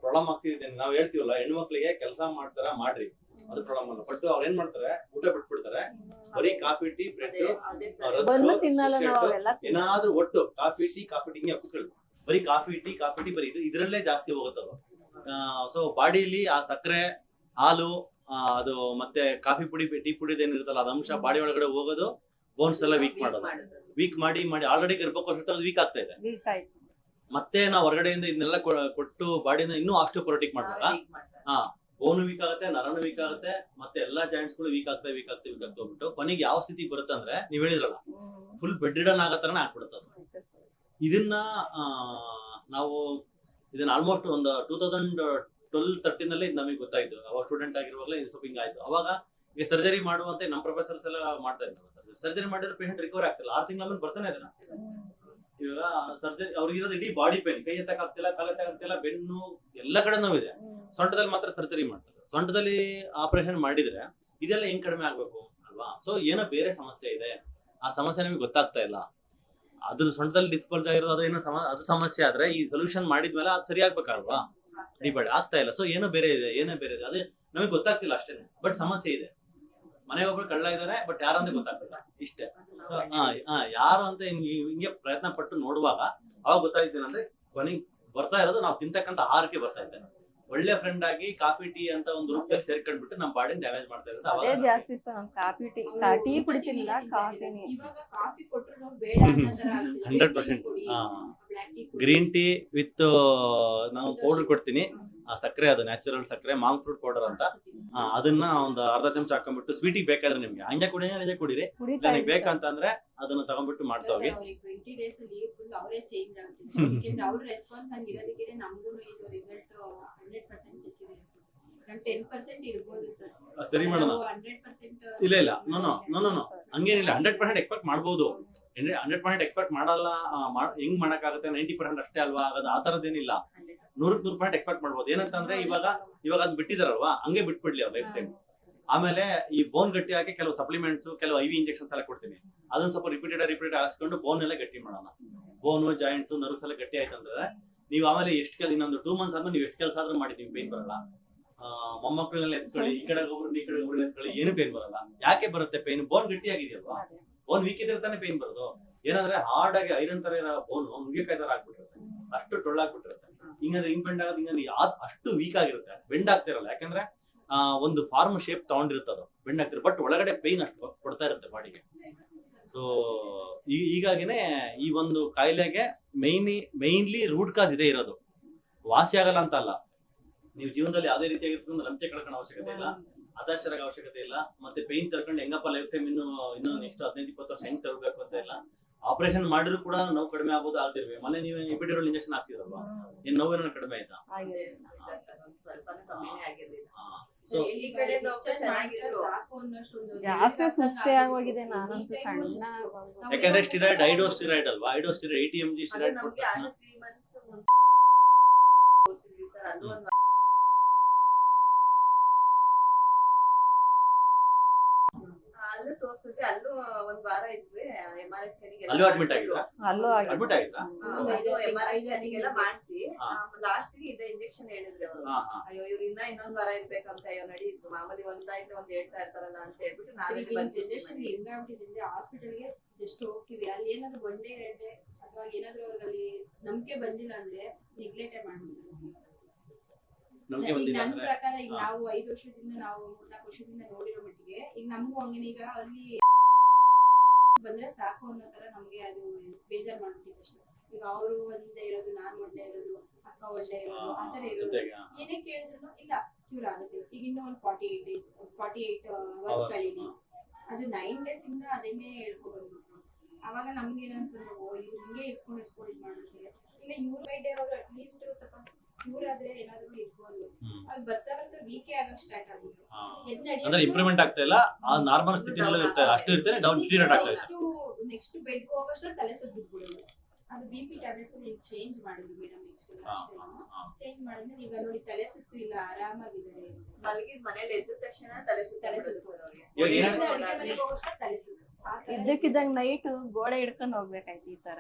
ಪ್ರಾಬ್ಲಮ್ ಆಗ್ತಿದೆ. ನಾವ್ ಹೇಳ್ತೀವಲ್ಲ ಹೆಣ್ಮಕ್ಳಿಗೆ ಕೆಲಸ ಮಾಡ್ತಾರ ಮಾಡ್ರಿ, ಅದು ಪ್ರಾಬ್ಲಮ್ ಅಲ್ಲ. ಬಟ್ ಅವ್ರ ಏನ್ ಮಾಡ್ತಾರೆ, ಊಟ ಬಿಟ್ಬಿಡ್ತಾರೆ, ಬರೀ ಕಾಫಿ ಟೀ ಬ್ರೆಡ್ ಬನ್ನು ತಿನ್ನಲ್ಲ ನಾವು ಅವೆಲ್ಲ. ಏನಾದ್ರೂ ಒಟ್ಟು ಕಾಫಿ ಟೀ ಹಿಂಗೆ ಕುತ್ಕೊಳ್ಳಿ, ಬರೀ ಕಾಫಿ ಟೀ ಬರೀ ಇದ್ರಲ್ಲೇ ಜಾಸ್ತಿ ಹೋಗುತ್ತಲ್ಲ. ಸೊ ಬಾಡಿಲಿ ಆ ಸಕ್ಕರೆ ಹಾಲು ಅದು ಮತ್ತೆ ಕಾಫಿ ಪುಡಿ ಟೀ ಪುಡಿ ಏನಿರುತ್ತಲ್ಲ ಅದ ಅಂಶ ಬಾಡಿ ಒಳಗಡೆ ಹೋಗೋದು, ಬೋನ್ಸ್ ಎಲ್ಲ ವೀಕ್ ಮಾಡಿ ಆಲ್ರೆಡಿ ಗರ್ಭಕೋಶ ವೀಕ್ ಆಗ್ತಾ ಇದೆ. ಮತ್ತೆ ನಾವು ಹೊರಗಡೆಯಿಂದ ಇದನ್ನೆಲ್ಲ ಕೊಟ್ಟು ಬಾಡಿನ ಇನ್ನೂ ಆಸ್ಟಿಯೋಪೊರೋಟಿಕ್ ಮಾಡಿದಾಗ ಬೋನು ವೀಕ್ ಆಗುತ್ತೆ, ನರನು ವೀಕ್ ಆಗುತ್ತೆ, ಮತ್ತೆ ಎಲ್ಲಾ ಜಾಯಿಂಟ್ಸ್ ಗಳು ವೀಕ್ ಆಗ್ತಾ ಹೋಗ್ಬಿಟ್ಟು ಕೊನೆಗೆ ಯಾವ ಸ್ಥಿತಿ ಬರುತ್ತೆ ಅಂದ್ರೆ ನೀವ್ ಹೇಳಿದ್ರಲ್ಲ, ಫುಲ್ ಬೆಡ್ ರಿಡನ್ ಆಗೋ ತರನೇ ಆಗ್ಬಿಡುತ್ತೆ. ಇದನ್ನ ನಾವು ಆಲ್ಮೋಸ್ಟ್ ಒಂದು 2012-13 ಇದು ನಮಗೆ ಗೊತ್ತಾಯ್ತು. ಅವಾಗ ಸ್ಟೂಡೆಂಟ್ ಆಗಿರುವಾಗಲೇ ಇದು ಸ್ವಲ್ಪ ಹಿಂಗಾಯ್ತು. ಅವಾಗ ಈಗ ಸರ್ಜರಿ ಮಾಡುವಂತೆ ನಮ್ಮ ಪ್ರೊಫೆಸರ್ಸ್ ಎಲ್ಲ ಮಾಡ್ತಾ ಇದ್ರು. ಸರ್ಜರಿ ಮಾಡಿದ್ರೆ ಪೇಷಂಟ್ ರಿಕವರ್ ಆಗ್ತಿಲ್ಲ, 6 ತಿಂಗಳ ಮೇಲೆ ಬರ್ತಾನೆ ಇದ್ದಾನೆ. ಇವಾಗ ಸರ್ಜರಿ ಅವ್ರಿಗಿರೋದು ಇಡೀ ಬಾಡಿ ಪೇನ್, ಕೈ ಎತ್ತಕ್ಕಾಗ್ತಿಲ್ಲ, ಕಾಲು ಎತ್ತಕ್ಕಾಗ್ತಿಲ್ಲ, ಬೆನ್ನು ಎಲ್ಲ ಕಡೆ ನೋವಿದೆ. ಸೊಂಟದಲ್ಲಿ ಮಾತ್ರ ಸರ್ಜರಿ ಮಾಡ್ತಾರೆ. ಸೊಂಟದಲ್ಲಿ ಆಪರೇಷನ್ ಮಾಡಿದ್ರೆ ಇದೆಲ್ಲ ಹೆಂಗ್ ಕಡಿಮೆ ಆಗ್ಬೇಕು ಅಲ್ವಾ? ಸೊ ಏನೋ ಬೇರೆ ಸಮಸ್ಯೆ ಇದೆ, ಆ ಸಮಸ್ಯೆ ನಮಗೆ ಗೊತ್ತಾಗ್ತಾ ಇಲ್ಲ. ಅದು ಸೊಂಟದಲ್ಲಿ ಡಿಸ್ಪೋಸ್ ಆಗಿರೋದು ಅದು ಏನೋ ಅದು ಸಮಸ್ಯೆ ಆದ್ರೆ ಈ ಸೊಲ್ಯೂಷನ್ ಮಾಡಿದ್ಮೇಲೆ ಅದು ಸರಿ ಆಗ್ಬೇಕಲ್ವಾ? ಡಿಪೆಂಡ್ ಆಗ್ತಾ ಇಲ್ಲ. ಸೊ ಏನೋ ಬೇರೆ ಇದೆ ಅದೇ ನಮಗೆ ಗೊತ್ತಾಗ್ತಿಲ್ಲ ಅಷ್ಟೇನೆ. ಬಟ್ ಸಮಸ್ಯೆ ಇದೆ. ಮನೆಗೆ ಒಬ್ರು ಕಳ್ಳ ಇದಾರೆ, ಬಟ್ ಯಾರು ಅಂತ ಗೊತ್ತಾಗ್ತಿಲ್ಲ, ಇಷ್ಟೇ. ಯಾರು ಅಂತ ಹಿಂಗೆ ಪ್ರಯತ್ನ ಪಟ್ಟು ನೋಡುವಾಗ ಅವಾಗ ಗೊತ್ತಾಗ್ತೀನಿ ಅಂದ್ರೆ ಕೊನೆಗೆ ಬರ್ತಾ ಇರೋದು ನಾವು ತಿಂತಕ್ಕಂತ ಆಹಾರಕ್ಕೆ ಬರ್ತಾ ಇದ್ದೇನೆ. ಒಳ್ಳೆ ಫ್ರೆಂಡ್ ಆಗಿ ಕಾಫಿ ಟೀ ಅಂತ ಒಂದು ರೂಪದಲ್ಲಿ ಸೇರ್ಕೊಂಡ್ಬಿಟ್ಟು ನಮ್ಮ ಬಾಡಿನ ಡ್ಯಾಮೇಜ್ ಮಾಡ್ತಾ ಇರೋದು ಅದೇ ಜಾಸ್ತಿ ಸರ್. ಕಾಫಿ ಟೀ ಕುಡಿತಿಲ್ಲ, ಕಾಫಿನೇ. ಇವಾಗ ಕಾಫಿ ಕೊಟ್ಟರು ಬೇಡ ಅನ್ನೋ ತರ ಆಗ್ಬಿಟ್ಟಿದೆ. 100% ಗ್ರೀನ್ ಟೀ ವಿತ್ ನಾವು ಪೌಡರ್ ಕೊಡ್ತೀನಿ, ಸಕ್ಕರೆ, ಅದು ನ್ಯಾಚುರಲ್ ಸಕ್ಕರೆ, ಮಾಂಗ್ ಫ್ರೂಟ್ ಪೌಡರ್ ಅಂತ. ಅದನ್ನ ಒಂದು ಅರ್ಧ ಚಮಚ ಹಾಕೊಂಡ್ಬಿಟ್ಟು ಸ್ವೀಟಿಗೆ ಬೇಕಾದ್ರೆ ನಿಮ್ಗೆ ಹಂಗೆ ಕುಡಿದ್ರೆ ನನಗೆ ಬೇಕಂತಂದ್ರೆ ಅದನ್ನ ತಗೊಂಡ್ಬಿಟ್ಟು ಮಾಡ್ತಾ ಹೋಗಿ. 20 days ಅಲ್ಲಿ ಫುಲ್ ಅವರೇ ಚೇಂಜ್ ಆಗ್ಬಿಟ್ಟಿದೆ. ಯಾಕಂದ್ರೆ ಅವ್ರ ರೆಸ್ಪಾನ್ಸ್ ಹಂಗಿರೋದಕ್ಕೆ ನಮಗೂ ಇದು ರಿಸಲ್ಟ್ 100% ಸಿಕ್ಕಿದೆ ಅನ್ಸುತ್ತೆ. 10% ಇರ್ಬೋದು ಸರ್. ಸರಿ ಮಾಡೋಣ. 100% ಇಲ್ಲ ನೋ ಹಂಗೇನಿಲ್ಲ. 100% ಎಕ್ಸ್ಪೆಕ್ಟ್ ಮಾಡ್ಬೋದು. 100% ಎಕ್ಸ್ಪೆಕ್ಟ್ ಮಾಡಲ್ಲ. ಹೆಂಗ್ ಮಾಡಕ್ಕಾಗುತ್ತೆ? 90% ಅಷ್ಟೇ ಅಲ್ವಾ ಆಗೋದು? ಆ ತರದೇನಿಲ್ಲ. 100% ಎಕ್ಸ್ಪೆಕ್ಟ್ ಮಾಡ್ಬೋದು. ಏನಂತಂದ್ರೆ ಇವಾಗ ಅದ್ ಬಿಟ್ಟಿದಾರಲ್ವಾ, ಹಂಗೆ ಬಿಟ್ಬಿಡ್ಲಿ ಅವ್ರ ಲೈಫ್ ಟೈಮ್. ಆಮೇಲೆ ಈ ಬೋನ್ ಗಟ್ಟಿ ಆಗಿ ಕೆಲವು ಸಪ್ಲಿಮೆಂಟ್ಸ್, ಕೆಲವು IV ಇಂಜೆಕ್ಷನ್ಸ್ ಎಲ್ಲ ಕೊಡ್ತೀನಿ. ಅದನ್ನ ಸ್ವಲ್ಪ ರಿಪೀಟೆಡ್ ಹಾಕ್ಸ್ಕೊಂಡು ಬೋನ್ ಎಲ್ಲ ಗಟ್ಟಿ ಮಾಡೋಣ. ಬೋನು, ಜಾಯಿಂಟ್ಸ್, ನರ್ವ್ಸ್ ಎಲ್ಲ ಗಟ್ಟಿ ಆಯ್ತಂದ್ರೆ ನೀವು ಆಮೇಲೆ ಇನ್ನೊಂದು 2 months ಆದ್ಮೇಲೆ ನೀವು ಎಷ್ಟು ಕೆಲಸ ಆದ್ರೂ ಮಾಡಿ ನಿಮ್ಗೆ ಪೇನ್ ಬರಲ್ಲ. ಮೊಮ್ಮಕ್ಕಳನ್ನೆಲ್ಲ ಎತ್ಕೊಳ್ಳಿ, ಈ ಕಡೆ ಒಬ್ರು ಈ ಕಡೆ ಒಬ್ರು ಎತ್ಕೊಳ್ಳಿ, ಏನು ಪೇನ್ ಬರಲ್ಲ. ಯಾಕೆ ಬರುತ್ತೆ ಪೇನ್? ಬೋನ್ ಗಟ್ಟಿ ಆಗಿದೆಯಲ್ವಾ. ಬೋನ್ ವೀಕ್ ಇದ್ರೆ ತಾನೇ ಪೇನ್ ಬರೋದು. ಏನಂದ್ರೆ ಹಾರ್ಡ್ ಆಗಿ ಐರನ್ ತರ ಇರೋ ಬೋನ್ ನುಗ್ಗೆಕಾಯಿ ತರ ಆಗ್ಬಿಟ್ಟಿರುತ್ತೆ, ಅಷ್ಟು ಟೊಳ್ಳಾಗ್ಬಿಟ್ಟಿರುತ್ತೆ. ಹಿಂಗಂದ್ರೆ ಹಿಂಗ್ ಬೆಂಡ್ ಆಗೋದು, ಹಿಂಗಂದ್ರೆ ಅಷ್ಟು ವೀಕ್ ಆಗಿರುತ್ತೆ, ಬೆಂಡ್ ಆಗ್ತಿರಲ್ಲ. ಯಾಕಂದ್ರೆ ಒಂದು ಫಾರ್ಮ್ ಶೇಪ್ ತಗೊಂಡಿರುತ್ತೆ, ಅದು ಬೆಂಡ್ ಆಗ್ತಿರ. ಬಟ್ ಒಳಗಡೆ ಪೇನ್ ಅಷ್ಟು ಕೊಡ್ತಾ ಇರುತ್ತೆ ಬಾಡಿಗೆ. ಸೊ ಹೀಗಾಗಿನೇ ಈ ಒಂದು ಕಾಯಿಲೆಗೆ ಮೈನ್ಲಿ ರೂಟ್ ಕಾಸ್ ಇದೆ ಇರೋದು. ವಾಸಿ ಆಗಲ್ಲ ಅಂತ ಅಲ್ಲ. ನೀವು ಜೀವನದಲ್ಲಿ ಯಾವುದೇ ರೀತಿಯಾಗಿರ್ತಕ್ಕಂಥ ಲಂಚ ಕಳ್ಕೊಳ್ಳೋ ಅವಶ್ಯಕತೆ ಇಲ್ಲ, ಹತಾಶರಾಗ ಅವಶ್ಯಕತೆ ಇಲ್ಲ. ಮತ್ತೆ ಪೇನ್ ತರ್ಕೊಂಡು ಹೆಂಗಪ್ಪ ಲೈಫ್ ಟೈಮ್ ಇನ್ನೂ ನೆಕ್ಸ್ಟ್ 15-20 ವರ್ಷ ಹೆಂಗ್ ತರಬೇಕು ಅಂತ ಇಲ್ಲ. ಆಪರೇಷನ್ ಮಾಡಿದ್ರು ಕೂಡ ನೋವು ಕಡಿಮೆ ಆಗ್ಬೋದು, ಆಗ್ತಿರ್ಬೇಕು. ಮೊನ್ನೆ ನೀವು ಎಪಿಡ್ಯೂರಲ್ ಇಂಜೆಕ್ಷನ್ ಹಾಕ್ಸಿರಲ್ವಾ, ಏನ್ ನೋವೇನೋ ಕಡಿಮೆ ಆಯ್ತಾ? ಸೊ ಈ ಕಡೆ ಚೆನ್ನಾಗಿರೋ ಜಾಸ್ತಿ ಸುಸ್ತಿ ಆಗೋಗಿದೆ. ನಾನಂತೂ ಸಣ್ಣ ಯಾಕಂದ್ರೆ ಸ್ಟಿರಾಯ್ಡ್, ಐಡೋಸ್ಟಿರಾಯ್ಡ್ ಅಲ್ವಾ, ಐಡೋಸ್ಟಿರಾಯ್ಡ್ 80 mg ಸ್ಟಿರಾಯ್ಡ್ ನಮ್ಗೆ 3 months ಸರ್. ಅದು ಒಂದು ಅಲ್ಲೂ ತೋರ್ಸಿದ್ವಿ, ಅಲ್ಲೂ ಒಂದ್ ವಾರ ಇದ್ವಿ. MRI ಸ್ಕ್ಯಾನಿಂಗ್ ಅಲ್ಲೂ ಅಡ್ಮಿಟ್ ಆಗಿದ್ರಾ? ಅಲ್ಲೂ ಅಡ್ಮಿಟ್ ಆಗಿದ್ರಾ? MRI ಸ್ಕ್ಯಾನಿಂಗ್ ಎಲ್ಲ ಮಾಡಿಸಿ ಹಾ. ಲಾಸ್ಟ್ ಗೆ ಇದೇ ಇಂಜೆಕ್ಷನ್ ಹೇಳಿದ್ರಿ ಅವರು. ಹಾ, ಹಾ. ಅಯ್ಯೋ ಇವ್ರು ಇನ್ನೊಂದ್ ವಾರ ಇರ್ಬೇಕಂತ, ಅಯ್ಯೋ ನಡಿ ಮಾಮೂಲಿ ಒಂದಾಯ್ತು ಒಂದ್ ಹೇಳ್ತಾ ಇರ್ತಾರಲ್ಲ ಅಂತ ಹೇಳ್ಬಿಟ್ಟು ನಾವೇ ಈಗಿನ ಜನರೇಷನ್ ಹೆಂಗಾಗ್ಬಿಟ್ಟಿದೆ, ಹಾಸ್ಪಿಟಲ್ಗೆ ಜಸ್ಟ್ ಹೋಗ್ತೀವಿ, ಅಲ್ಲಿ ಏನಾದ್ರು ಒನ್ ಡೇ 2 ಡೇ ಅಥವಾ ಏನಾದ್ರು ಅವ್ರಲ್ಲಿ ನಂಬಿಕೆ ಬಂದಿಲ್ಲ ಅಂದ್ರೆ ನೆಗ್ಲೆಕ್ಟ್ ಮಾಡ್ಬಿಡ್ತಾರೆ. ನಮ್ಗೆ ಈಗ ಬಂದಿಲ್ಲ ನನ್ನ ಅಂದ್ರೆ ಪ್ರಕಾರ ಈಗ ಹಾ. ನಾವು 5 ವರ್ಷದಿಂದ ನಾವು 3-4 ವರ್ಷದಿಂದ ನೋಡಿರೋ ಮಟ್ಟಿಗೆ ಈಗ ನಮಗೂ ಹಂಗೇನೆ. ಈಗ ಅಲ್ಲಿ ಬಂದ್ರೆ ಸಾಕು ಅನ್ನೋ ತರ ನಮ್ಗೆ ಅದು ಬೇಜಾರ್ ಮಾಡ್ಬಿಟ್ಟಿದೆ ಅಷ್ಟೇ. ಈಗ ಅವರು ಒಂದೇ ಇರೋದು, ನಾನ್ ಒಂದೇ ಇರೋದು, ಅಕ್ಕ ಒಂದೇ ಇರೋದು, ಆತರ ಇರೋದು. ಜೊತೆಗೆ ಏನೇ ಕೇಳಿದ್ರು ಇಲ್ಲ ಕ್ಯೂರ್ ಆಗುತ್ತೆ, ಈಗ ಇನ್ನೂ ಒಂದು 48 ಡೇಸ್ 48 ಅವರ್ಸ್ ಕಳೀಲಿ, ಅದು 9 ಡೇಸ್ ಇಂದ ಅದನ್ನೇ ಹೇಳ್ಕೊಂಡ್ ಬಂದ್ಬಿಟ್ರು. ಅವಾಗ ನಮ್ಗೆ ಏನಿಸ್ತಂದ್ರೆ ಓ ಇವ್ರು ಹಿಂಗೆ ಇಸ್ಕೊಂಡು ಇದ್ ಮಾಡ್ಬಿಡ್ತಾರೆ. ಈಗ ಇವ್ರ ವೈದ್ಯ ಅವರು ಅಟ್ಲೀಸ್ಟ್ ಸ್ವಲ್ಪ ಕ್ಯೂರ್ ಆದ್ರೆ ಏನಾದ್ರು ಇರ್ಬೋದು. ಅದು ಬರ್ತಾ ಬರ್ತಾ ವೀಕೆ ಆಗಕ್ ಸ್ಟಾರ್ಟ್ ಆಗ್ಬಿಟ್ರು. ಹಾ. ಎದ್ದು ಅಂದ್ರೆ ನಡೆಯೋದು ಇಂಪ್ರೂವ್ಮೆಂಟ್ ಆಗ್ತಾ ಇಲ್ಲ, ಆ ನಾರ್ಮಲ್ ಸ್ಥಿತಿನಲ್ಲಿ ಇರ್ತಾರೆ ಅಷ್ಟು ಇರ್ತಾರೆ, ಡೌನ್ ಡಿಟೀರಿಯೇಟ್ ಆಗ್ತಾ ಇದೆ. ನೆಕ್ಸ್ಟ್ ಬೆಡ್ ಹೋಗೋಷ್ಟ್ರಲ್ಲಿ ತಲೆ ಸುತ್ತ ಬಿದ್ಬಿಡೋದು. ಅದು BP ಟ್ಯಾಬ್ಲೆಟ್ಸ್ ಅಲ್ಲಿ ಚೇಂಜ್ ಮಾಡಿದ್ವಿ ಮೇಡಮ್. ನೆಕ್ಸ್ಟ್ ಚೇಂಜ್ ಮಾಡಿದ್ರೆ ಈಗ ನೋಡಿ ತಲೆ ಸುತ್ತು ಇಲ್ಲ, ಆರಾಮಾಗಿದ್ದಾರೆ. ಮಲಗಿದ್ ಮನೇಲಿ ಎದ್ದ ತಕ್ಷಣ ತಲೆ ಸುತ್ತ ತಲೆ ಬಿಡೋದು ಸುತ್ತು. ಸರ್ ಅವ್ರಿಗೆ. ಇವಾಗ ಏನ ಅಡುಗೆ ಮನೆಗೆ ಹೋಗೋಷ್ಟ್ರಲ್ಲಿ ತಲೆ ಸುತ್ತು. ಆ ತರ ಇದ್ದಕ್ಕಿದ್ದಂಗ್ ನೈಟ್ ಗೋಡೆ ಹಿಡ್ಕೊಂಡು ಹೋಗ್ಬೇಕಾಯ್ತು ಈ ತರ.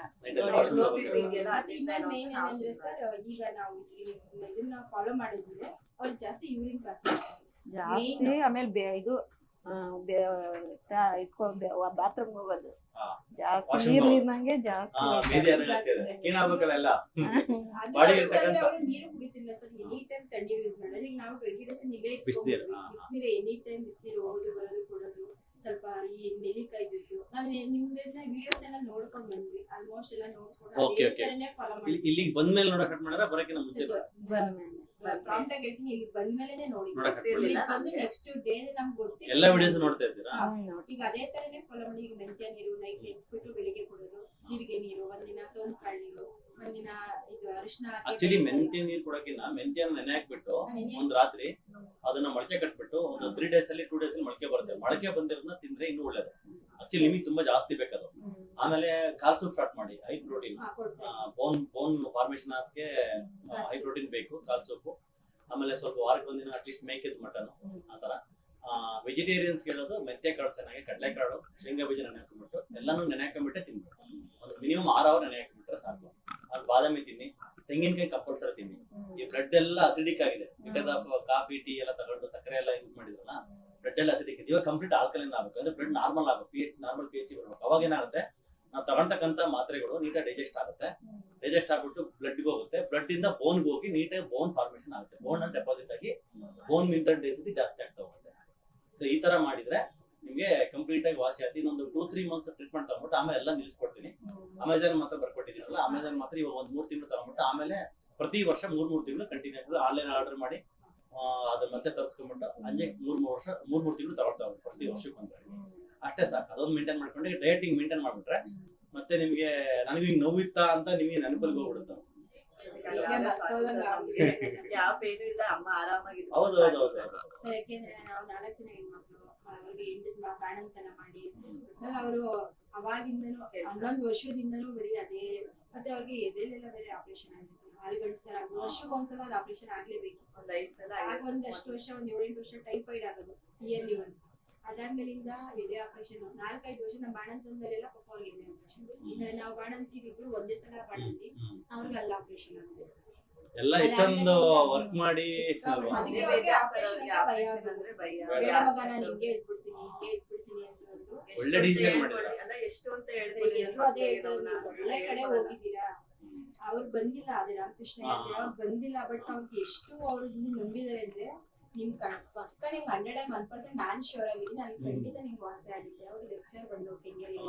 Low BP ಇದೆಯಲ್ಲ, ಮತ್ತೆ ಇನ್ನೊಂದು ಮೇನ್ ಏನಂದ್ರೆ ಸರ್, ಈಗ ನಾವು ಇದನ್ನ ಫಾಲೋ ಮಾಡಿದ್ರೆ ಅವ್ರು ಜಾಸ್ತಿ ಯೂರಿನ್ ಪಾಸ್ ಮಾಡ್ತಾರೆ. ಜಾಸ್ತಿ ಆಮೇಲೆ ಇದು ಬಾತ್ರೂಮ್ ಹೋಗೋದು ಹಾ. ಜಾಸ್ತಿ Washroom ನೀರ್ ಹೋಗೋದು. ನೀರ್ನಂಗೆ ಜಾಸ್ತಿ ಬೇದಿ ಕ್ಲೀನ್ ಆಗ್ಬೇಕಲ್ಲ ಎಲ್ಲ. ಅದು ಬಾಡಿ ಅಷ್ಟೇ ಇರ್ತಕ್ಕಂಥ ಅವ್ರು ನೀರು ಕುಡಿತಿಲ್ಲ ಸರ್, ಎನಿ ಟೈಮ್ ತಣ್ಣೀರು ಯೂಸ್ ಮಾಡೋದು. ಈಗ ನಾವು 20 ಡೇಸ್ ಇಲ್ಲೇ ಬಿಸ್ನೀರು, ಇಸ್ಕೊಂಡ್ಬಿಡ್ತೀವಿ. ಬಿಸ್ನೀರು ಎನಿ ಟೈಮ್ ಬಿಸ್ನೀರು ಹೋಗೋದು ಬರೋದು ಕೊಡೋದು. ಸ್ವಲ್ಪ ಈ ನೆಲ್ಲಿಕಾಯಿ ಜ್ಯೂಸು ನಾವು ನಿಮ್ದೆಲ್ಲ ವಿಡಿಯೋಸ್ ಎಲ್ಲ ನೋಡ್ಕೊಂಡ್ ಬಂದ್ವಿ, ಆಲ್ಮೋಸ್ಟ್ ಎಲ್ಲ ನೋಡ್ಕೊಂಡು Okay, ಅದೇ okay. ತರನೇ ಫಾಲೋ ಮಾಡಿ. ಇಲ್ಲಿಗೆ ಬಂದ್ಮೇಲೆ ನೋಡಕ್ ಕಟ್ ಮಾಡಿದ್ರೆ ಬರಕಿನ ಮುಂಚೆ ಪ್ರಾಂಪ್ಟ್ ಆಗಿ ಹೇಳ್ತೀನಿ, ಇಲ್ಲಿ ಬಂದ್ಮೇಲೆ ನೋಡಿ. ನೋಡಕ್ ಇಲ್ಲಿ ಬಂದು ನೆಕ್ಸ್ಟ್ ಡೇ ನಮ್ಗೆ ಗೊತ್ತಿಲ್ಲ. ಎಲ್ಲ ವಿಡಿಯೋಸ್ ನೋಡ್ತಾ ಇದ್ದೀರಾ? ಈಗ ಅದೇ ತರನೇ ಫಾಲೋ ಮಾಡಿ. ಈಗ ಮೆಂತ್ಯ ನೀರು ನೈಟ್ ನೆನ್ಸ್ಬಿಟ್ಟು ಬೆಳಿಗ್ಗೆ ಕೊಡೋದು, ಜೀರಿಗೆ ನೀರು ಒಂದಿನ, ಸೋಂಪು ಕಾಳು ನೀರು ಒಂದಿನ, ಇದು ಅರಿಶಿನ ಆಕ್ಚುಲಿ ಮೆಂತ್ಯ ನೀರ್ ಕೊಡಕ್ಕಿನ್ನ ಮೆಂತ್ಯನ ನೆನೆ ಹಾಕ್ಬಿಟ್ಟು ಒಂದ್ ರಾತ್ರಿ ಅದನ್ನ ಮೊಳಕೆ ಕಟ್ಬಿಟ್ಟು ಒಂದು 3 ಡೇಸ್ ಅಲ್ಲಿ 2 ಡೇಸ್ ಅಲ್ಲಿ ಮೊಳಕೆ ಬರುತ್ತೆ. ಮೊಳಕೆ ಬಂದಿರೋದನ್ನ ತಿಂದ್ರೆ ಇನ್ನೂ ಒಳ್ಳೇದು. ಆಕ್ಚುಲಿ ನಿಮಗೆ ತುಂಬಾ ಜಾಸ್ತಿ ಬೇಕದು. ಆಮೇಲೆ ಕಾಲ್ ಸೂಪ್ ಸ್ಟಾರ್ಟ್ ಮಾಡಿ, ಹೈ ಪ್ರೋಟೀನ್, ಬೋನ್ ಫಾರ್ಮೇಶನ್ ಅದಕ್ಕೆ ಹೈ ಪ್ರೋಟೀನ್ ಬೇಕು ಕಾಲ್ ಸೂಪು. ಆಮೇಲೆ ಸ್ವಲ್ಪ ವಾರಕ್ಕೆ ಒಂದಿನ ಅಟ್ಲೀಸ್ಟ್ ಮೇಕೆದ್ ಮಟನ್ ಆತರ. ವೆಜಿಟೇರಿಯನ್ಸ್ ಹೇಳೋದು ಮೆಂತ್ಯ ಕಾಳು ಚೆನ್ನಾಗಿ, ಕಡಲೆಕಾಳು, ಶೇಂಗಾ ಬೀಜ ನೆನೆ ಹಾಕೊಂಡ್ಬಿಟ್ಟು ಎಲ್ಲಾನು ನೆನೆ ಹಾಕೊಂಡ್ಬಿಟ್ಟೆ ತಿನ್ಬೇಕು. ಒಂದು ಮಿನಿಮಮ್ 6 ಅವರ್ ನೆನೆ ಹಾಕೊಂಡ್ಬಿಟ್ರೆ ಸಾಕು. ಅಲ್ಲಿ ಬಾದಾಮಿ ತಿನ್ನಿ, ತೆಂಗಿನಕಾಯಿ ಕಂಪಲ್ಸರಿ ತಿನ್ನಿ. ಈ ಬ್ಲಡ್ ಎಲ್ಲ ಅಸಿಡಿಕ್ ಆಗಿದೆ ಬಿಕಾಸ್ ಆಫ್ ಕಾಫಿ ಟೀ ಎಲ್ಲ ತಗೊಂಡು ಸಕ್ಕರೆ ಎಲ್ಲ ಯೂಸ್ ಮಾಡಿದ್ರಲ್ಲ, ಬ್ಲಡ್ ಎಲ್ಲ ಅಸಿಡಿಕ್ ಇದೆ. ಇವಾಗ ಕಂಪ್ಲೀಟ್ ಆಲ್ಕಲೈನ್ ಆಗ್ಬೇಕು, ಅಂದ್ರೆ ಬ್ಲಡ್ ನಾರ್ಮಲ್ ಆಗಬೇಕು, ನಾರ್ಮಲ್ pH ಬರ್ಬೇಕು. ಅವಾಗ ಏನಾಗುತ್ತೆ, ನಾವು ತಗೊಳ್ತಕ್ಕಂಥ ಮಾತ್ರೆಗಳು ನೀಟಾಗಿ ಡೈಜೆಸ್ಟ್ ಆಗುತ್ತೆ. ಡೈಜೆಸ್ಟ್ ಆಗ್ಬಿಟ್ಟು ಬ್ಲಡ್ಗೆ ಹೋಗುತ್ತೆ, ಬ್ಲಡ್ ಇಂದ ಬೋನ್ಗೆ ಹೋಗಿ ನೀಟಾಗಿ ಬೋನ್ ಫಾರ್ಮೇಶನ್ ಆಗುತ್ತೆ. ಬೋನ್ ಅಲ್ಲಿ ಡೆಪಾಸಿಟ್ ಆಗಿ ಬೋನ್ ಮಿನರಲ್ ಡೆನ್ಸಿಟಿ ಜಾಸ್ತಿ ಆಗ್ತಾ ಹೋಗುತ್ತೆ. ಸೊ ಈ ತರ ಮಾಡಿದ್ರೆ ನಿಮ್ಗೆ ಕಂಪ್ಲೀಟ್ ಆಗಿ ವಾಸಿ ಆಯ್ತು. ಇನ್ನೊಂದು 2-3 ಮಂತ್ಸ್ ಟ್ರೀಟ್ಮೆಂಟ್ ತಗೊಂಡ್ಬಿಟ್ಟು ಆಮೇಲೆ ಎಲ್ಲ ನಿಲ್ಸ್ಕೊಡ್ತೀನಿ. ಅಮೆಝಾನ್ ಮಾತ್ರ ಬರ್ಕೊಟ್ಟಿದ್ದೀನಲ್ಲ, ಅಮೆಝಾನ್ ಮಾತ್ರ ಇವಾಗ ಒಂದು 3 ತಿಂಗಳು ತಗೊಂಡ್ಬಿಟ್ಟು ಆಮೇಲೆ ಪ್ರತಿ ವರ್ಷ 3 ತಿಂಗಳು ಕಂಟಿನ್ಯೂಸ್ ಆನ್ಲೈನ್ ಆರ್ಡರ್ ಮಾಡಿ ಅದನ್ನ ಮತ್ತೆ ತರಿಸ್ಕೊಂಡ್ಬಿಟ್ಟು ಹಂಗೆ 3 ತಿಂಗಳು ತಗೊಳ್ತಾ ಹೋಗಿ ಪ್ರತಿ ವರ್ಷಕ್ಕೆ ಒಂದ್ಸರಿ. ಅಷ್ಟೇ ಸಾಕು. ಅದೊಂದು ಮೇಂಟೈನ್ ಮಾಡ್ಕೊಂಡು ಡಯಟಿಂಗ್ ಮೇಂಟೈನ್ ಮಾಡ್ಬಿಟ್ರೆ ಮತ್ತೆ ನಿಮ್ಗೆ ನನಗೆ ಹಿಂಗ್ ನೋವಿತ್ತಾ ಅಂತ ನಿಮಗೆ ನೆನಪಲ್ಲಿ ಹೋಗ್ಬಿಡುತ್ತೆ. ಯಾವ ಪೇನು ಇಲ್ಲ, ಅಮ್ಮ ಆರಾಮಾಗಿದ್ರು. ಹೌದು. ಸರ್, ಯಾಕೆಂದ್ರೆ ನಾವು 4 ಜನ ಹೆಣ್ಮಕ್ಳು, ಅವ್ರಿಗೆ ಹೆಂಡದ ಬಾಣಂತನ ಮಾಡಿ ಅವರು ಅವಾಗಿಂದನೂ 11 ವರ್ಷದಿಂದನೂ ಬರೀ ಅದೇ. ಮತ್ತೆ ಅವ್ರಿಗೆ ಎದೆಲೆಲ್ಲ ಬೇರೆ ಆಪರೇಷನ್ ಆಗಿದೆ ಸರ್, ಹಾಲ್ಗಂಟು ತರ. ವರ್ಷಕ್ಕೊಂದ್ಸಲ ಅದು ಆಪರೇಷನ್ ಆಗ್ಲೇಬೇಕು. ಒಂದ್ 5 ಸಲ ಆಗ ಒಂದಷ್ಟು ವರ್ಷ, ಒಂದ್ 7-8 ವರ್ಷ ಟೈಫಾಯ್ಡ್ ಆಗೋದು ಇಯರ್ಲಿ ಒನ್ಸ್. ಅದಾದ್ಮೇಲಿಂದ ಎದೆ ಆಪರೇಷನ್ 4-5 ವರ್ಷ. ನಮ್ಮ ಬಾಣಂತಂದಲ್ಲೆಲ್ಲ ಪಾಪ ಅವ್ರಿಗೆ ಎದೆ ಆಪರೇಷನ್. ಈ ಕಡೆ ನಾವು ಬಾಣಂತಿರಿಬ್ರು ಒಂದೇ ಸಲ ಬಾಣಂತಿ, ಅವ್ರಿಗೆ ಅಲ್ಲ ಆಪರೇಷನ್ ಆಗಿದೆ. ಎಲ್ಲ ಇಷ್ಟೊಂದು ವರ್ಕ್ ಮಾಡಿ ಅಲ್ವಾ? ಅದಕ್ಕೆ ಬೇಡ ಅವ್ರಿಗೆ ಸರ್, ಆಪರೇಷನ್ ಅವ್ರಿಗೆ ಆಪರೇಷನ್ ಅಂದ್ರೆ ಭಯ. ಬೇಡ ಮಗ, ನಾನು ಹಿಂಗೆ ಇದ್ಬಿಡ್ತೀನಿ ಅಂತ ಅಂದ್ರು. ಒಳ್ಳೆ decision ಮಾಡಿದ್ರು. ಅಲ್ಲ, ಎಷ್ಟು ಅಂತ ಹೇಳ್ಕೊಳ್ಳಿ. ಎಲ್ರು ಅದೇ ಹೇಳ್ತಾರೆ, ನೀವು ಒಳ್ಳೆ ಕಡೆ ಹೋಗಿದ್ದೀರಾ. ಅವ್ರು ಬಂದಿಲ್ಲ, ಅದೇ ರಾಮಕೃಷ್ಣ ಅವ್ರು ಬಂದಿಲ್ಲ, ಬಟ್ ಅವ್ರಿಗೆ ಎಷ್ಟು ಅವ್ರು ನಂಬಿದ್ದಾರೆ ಅಂದ್ರೆ ನಿಮ್ ಪಕ್ಕ ನಿಮ್ಗೆ 101% ನಾನ್ ಶೋರ್ ಆಗಿದ್ದೀನಿ, ಅಲ್ಲಿ ಖಂಡಿತ ನಿಮ್ಗೆ ವಾಸಿ ಆಗುತ್ತೆ. ಅವ್ರು ಲೆಕ್ಚರ್ ಬಂದ್ರು ಕೆಂಗೇರಿ,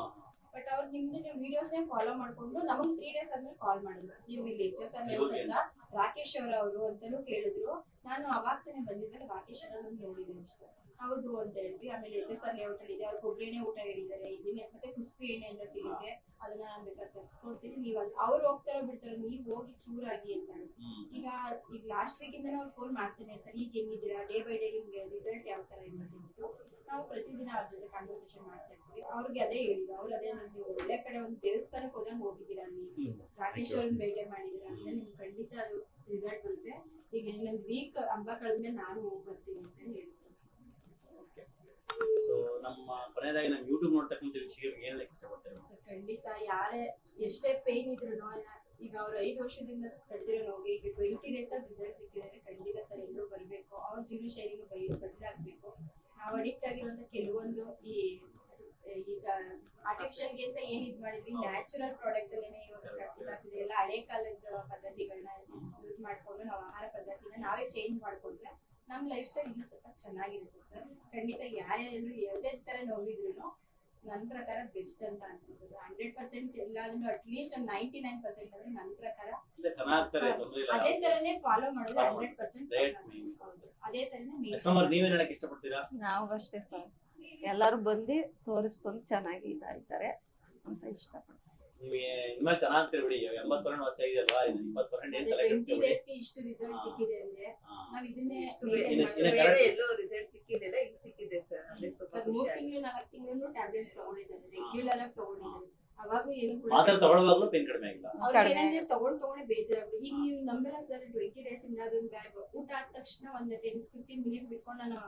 ಬಟ್ ಅವ್ರು ನಿಮ್ದು ವಿಡಿಯೋಸ್ನೇ ಫಾಲೋ ಮಾಡ್ಕೊಂಡು ನಮಗೆ 3 ಡೇಸ್ ಆದ್ಮೇಲೆ ಕಾಲ್ ಮಾಡಿದ್ರು. ನೀವು ಇಲ್ಲಿ HSR ಅಂತ ರಾಕೇಶ್ ಅವರು ಅಂತಾನು ಕೇಳಿದ್ರು. ನಾನು ಅವಾಗ ತಾನೇ ಬಂದಿದ್ದೆ, ರಾಕೇಶ್ ಅನ್ನೋದನ್ನ ನೋಡಿದೆ ಅಷ್ಟೇ. ಹೌದು ಅಂತ ಹೇಳ್ವಿ. ಆಮೇಲೆ HSR ಲೇಔಟ್ ಅಲ್ಲಿ ಇದೆ, ಅವ್ರು ಕೊಬ್ಬರಿ ಎಣ್ಣೆ ಊಟ ಹೇಳಿದ್ದಾರೆ. ಇದನ್ನೇ ಮತ್ತೆ ಕುಸ್ಬಿ ಎಣ್ಣೆ ಅಂತ ಸಿಗುತ್ತೆ, ಅದನ್ನ ನಾನು ಬೇಕಾದ್ರೆ ತರಿಸ್ಕೊಡ್ತೀನಿ. ನೀವು ಅವ್ರು ಹೋಗ್ತಾರೋ ಬಿಡ್ತಾರೋ, ನೀವು ಹೋಗಿ ಕ್ಯೂರ್ ಆಗಿ ಅಂತ. ಈಗ ಲಾಸ್ಟ್ ವೀಕ್ ಇಂದ ಅವ್ರು ಫೋನ್ ಮಾಡ್ತಾನೆ ಇರ್ತಾರೆ, ಈಗ ಹೆಂಗಿದ್ದೀರಾ, ಡೇ ಬೈ ಡೇ ನಿಮ್ಗೆ ರಿಸಲ್ಟ್ ಯಾವ ತರ ಇದೆ ಅಂತ. ನಾವು ಪ್ರತಿದಿನ ಅವ್ರ ಜೊತೆ ಕಾನ್ವರ್ಸೇಷನ್ ಮಾಡ್ತಾ ಇರ್ತೀವಿ. ಅವ್ರಿಗೆ ಅದೇ ಹೇಳಿದ್ರು, ಅವ್ರು ಅದೇ ನೀವು ಒಳ್ಳೆ ಕಡೆ ಒಂದು ದೇವಸ್ಥಾನಕ್ಕೆ ಹೋದಂಗೆ ಹೋಗಿದ್ದೀರಾ, ಅಲ್ಲಿ ರಾಕೇಶ್ ಅವ್ರನ್ನ ಭೇಟಿ ಮಾಡಿದ್ದೀರಾ ಅಂದ್ರೆ ನಿಮ್ಗೆ ಖಂಡಿತ ಅದು ರಿಸಲ್ಟ್ ಬರುತ್ತೆ. ಈಗ ಇನ್ನೊಂದು ವೀಕ್ ಹಬ್ಬ ಕಳೆದ್ಮೇಲೆ ನಾನು ಹೋಗಿ ಬರ್ತೀನಿ ಅಂತ ಹೇಳಿದ್ರು. ಸೊ ನಮ್ಮ ಕೊನೆಯದಾಗಿ ನಮ್ಮ ಯೂಟ್ಯೂಬ್ ನೋಡ್ತಕ್ಕಂಥ ವೀಕ್ಷಕರಿಗೆ ಏನ್ ಹೇಳಕ್ ಇಷ್ಟಪಡ್ತಾರೆ? ಸರ್ ಖಂಡಿತ ಯಾರೇ ಎಷ್ಟೇ ಪೇನ್ ಇದ್ರು ಈಗ ಅವ್ರು 5 ವರ್ಷದಿಂದ ಕಳೆದಿರೋ ನೋವಿಗೆ ಈಗ 20 ಡೇಸ್ ಅಲ್ಲಿ ರಿಸಲ್ಟ್ ಸಿಕ್ಕಿದ್ದಾರೆ. ಖಂಡಿತ ಸರ್ ಎಲ್ಲರೂ ಬರಬೇಕು, ಅವ್ರ ಜೀವನ ಶೈಲಿನೂ ಬದಲಾಗಬೇಕು. ನಾವು ಅಡಿಕ್ಟ್ ಆಗಿರುವಂತ ಕೆಲವೊಂದು ಈಗ ಆರ್ಟಿಫಿಷಿಯಲ್ ಗೆ ಅಂತ ಏನ್ ಇದ್ ಮಾಡಿದ್ವಿ, ನ್ಯಾಚುರಲ್ ಪ್ರಾಡಕ್ಟ್ ಅಲ್ಲೇನೆ ಇವಾಗ ಇದಾಗ್ತಿದೆ. ಎಲ್ಲ ಹಳೆ ಕಾಲದ ಪದ್ಧತಿಗಳನ್ನ ಯೂಸ್ ಮಾಡ್ಕೊಂಡು ನಾವು ಆಹಾರ ಪದ್ಧತಿನ ನಾವೇ ಚೇಂಜ್ ಮಾಡ್ಕೊಂಡ್ರೆ ನಮ್ ಲೈಫ್ ಸ್ಟೈಲ್ ಇನ್ನೂ ಸ್ವಲ್ಪ ಚೆನ್ನಾಗಿರುತ್ತೆ ಸರ್. ಖಂಡಿತ ಯಾರೇ ಯಾವುದೇ ತರ ನೋವಿದ್ರು ನನ್ನ ಪ್ರಕಾರ ಬೆಸ್ಟ್ ಅಂತ ಅನ್ಸುತ್ತೆ ಸರ್. 100% ಎಲ್ಲಾದ್ರೂ ಅಟ್ಲೀಸ್ಟ್ ಒಂದು 99% ಅಂದ್ರೆ ನನ್ನ ಪ್ರಕಾರ ಚೆನ್ನಾಗ್ತಾರೆ, ತೊಂದ್ರೆ ಇಲ್ಲ. ಅದೇ ತರನೇ ಫಾಲೋ ಮಾಡಿದ್ರೆ Follow 100% Right. ಹೌದು. ಅದೇ ತರನೇ ಲಕ್ಷ್ಮಮ್ಮ ನೀವೇನ್ ಹೇಳಕ್ ಇಷ್ಟಪಡ್ತೀರಾ? ನಾವು ಅಷ್ಟೇ ಸರ್, ಎಲ್ಲರೂ ಬಂದು ತೋರಿಸ್ಕೊಂಡು ಚೆನ್ನಾಗಿ ಇದಾಯ್ತಾರೆ ಅಂತ ಇಷ್ಟಪಡ್ತೀನಿ. ನೀವು ಇನ್ಮೇಲೆ ಚೆನ್ನಾಗ್ತೀರಿ ಬಿಡಿ. 80% ವರ್ಷ ಇದೆಯಲ್ಲ, 20% ಏನ್ ತಲೆ 20 ಕೆಡಿಸ್ಕೊಬೇಡಿ. ಡೇಸ್ಗೆ ಇಷ್ಟು ರಿಸಲ್ಟ್ ಸಿಕ್ಕಿದೆ ಅಂದ್ರೆ ನಾವ್ ಇದನ್ನೇ ಬೇರೆ ಎಲ್ಲೂ ರಿಸಲ್ಟ್ ಸಿಕ್ಕಿರ್ಲಿಲ್ಲ, ಈಗ ಸಿಕ್ಕಿದೆ ಸರ್. ಅದೇ ತುಂಬಾ ಸರ್ ಖುಷಿ 3 ಆಯ್ತು. ತಿಂಗಳು 4 ತಿಂಗಳು ಟ್ಯಾಬ್ಲೆಟ್ಸ್ ತಗೊಂಡಿದ್ದಾರೆ, ರೆಗ್ಯುಲರ್ ಆಗಿ ತಗೊಂಡಿದ್ದಾರೆ. ಅವಾಗ ಏನು ಕೂಡ ಮಾತ್ರ ತಗೊಳ್ಳುವಾಗ್ಲೂ ಪೇನ್ ಕಡಿಮೆ ಆಗಿಲ್ಲ. ಅವ್ರಿಗೆ ಏನಂದ್ರೆ ತಗೊಂಡೇ ಬೇಜಾರಾಗ್ಬಿಟ್ಟು ಈಗ ನೀವು ನಂಬಲ್ಲ ಸರ್. 20 ಡೇಸ್ ಇಂದ ಅದೊಂದು ಬ್ಯಾಗ್ ಊಟ ಆದ ತಕ್ಷಣ ಒಂದು 10-15 ಮಿನಿಟ್ಸ್ ಬಿಟ್ಕೊಂಡು ನಾನು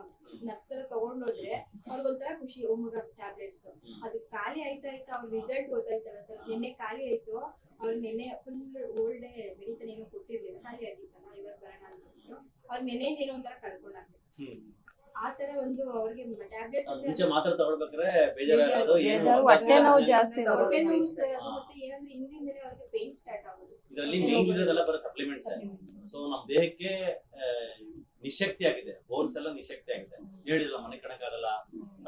ನರ್ಸ್ ತರ ತಗೊಂಡೋದ್ರೆ ಅವ್ರಿಗೊಂಥರ ಖುಷಿ, ಓ ಮಗ ಟ್ಯಾಬ್ಲೆಟ್ಸ್ ಅದು ಖಾಲಿ ಆಯ್ತಾ ಅವ್ರ ರಿಸಲ್ಟ್ ಗೊತ್ತಾಯ್ತಲ್ಲ ಸರ್. ನಿನ್ನೆ ಖಾಲಿ ಆಯ್ತು, ಅವ್ರು ನಿನ್ನೆ ಫುಲ್ ಓಲ್ಡ್ ಮೆಡಿಸಿನ್ ಏನೋ ಕೊಟ್ಟಿರ್ಲಿಲ್ಲ, ಖಾಲಿ ಆಗಿತ್ತಲ್ಲ, ಇವತ್ತು ಬರೋಣ ಅಂದ್ಬಿಟ್ಟು ಅವ್ರ ನೆನೆಯಿಂದ ಏನೋ ಒಂಥರ ಕಳ್ಕೊಂಡಾಗ್ತದೆ. ಆ ತರ ಒಂದು ಅವ್ರಿಗೆ ಟ್ಯಾಬ್ಲೆಟ್ಸ್ ಮುಂಚೆ ಮಾತ್ರ ತಗೊಳ್ಬೇಕಾದ್ರೆ ಬೇಜಾರಾಗೋದು, ಏನು ಬೇಜಾರು, ಹೊಟ್ಟೆ ನೋವು ಜಾಸ್ತಿ ಹೊಟ್ಟೆ ನೋವು ಬರುತ್ತೆ. ಸರ್. ಅದು ಮತ್ತೆ ಏನಂದ್ರೆ ಹಿಂದಿಂದಲೇ ಅವ್ರಿಗೆ ಪೇನ್ ಸ್ಟಾರ್ಟ್ ಆಗೋದು. ಇದರಲ್ಲಿ ಮೇನ್ ಇರೋದೆಲ್ಲ ಬರೋ ಸಪ್ಲಿಮೆಂಟ್ಸ್. ಸೊ ನಮ್ ದೇಹಕ್ಕೆ ನಿಶಕ್ತಿ ಆಗಿದೆ, ಬೋನ್ಸ್ ಎಲ್ಲ ನಿಶಕ್ತಿ ಆಗಿದೆ. ಹೇಳಿಲ್ಲ ಮನೆ ಕಣಕ್ಕಾಗಲ್ಲ,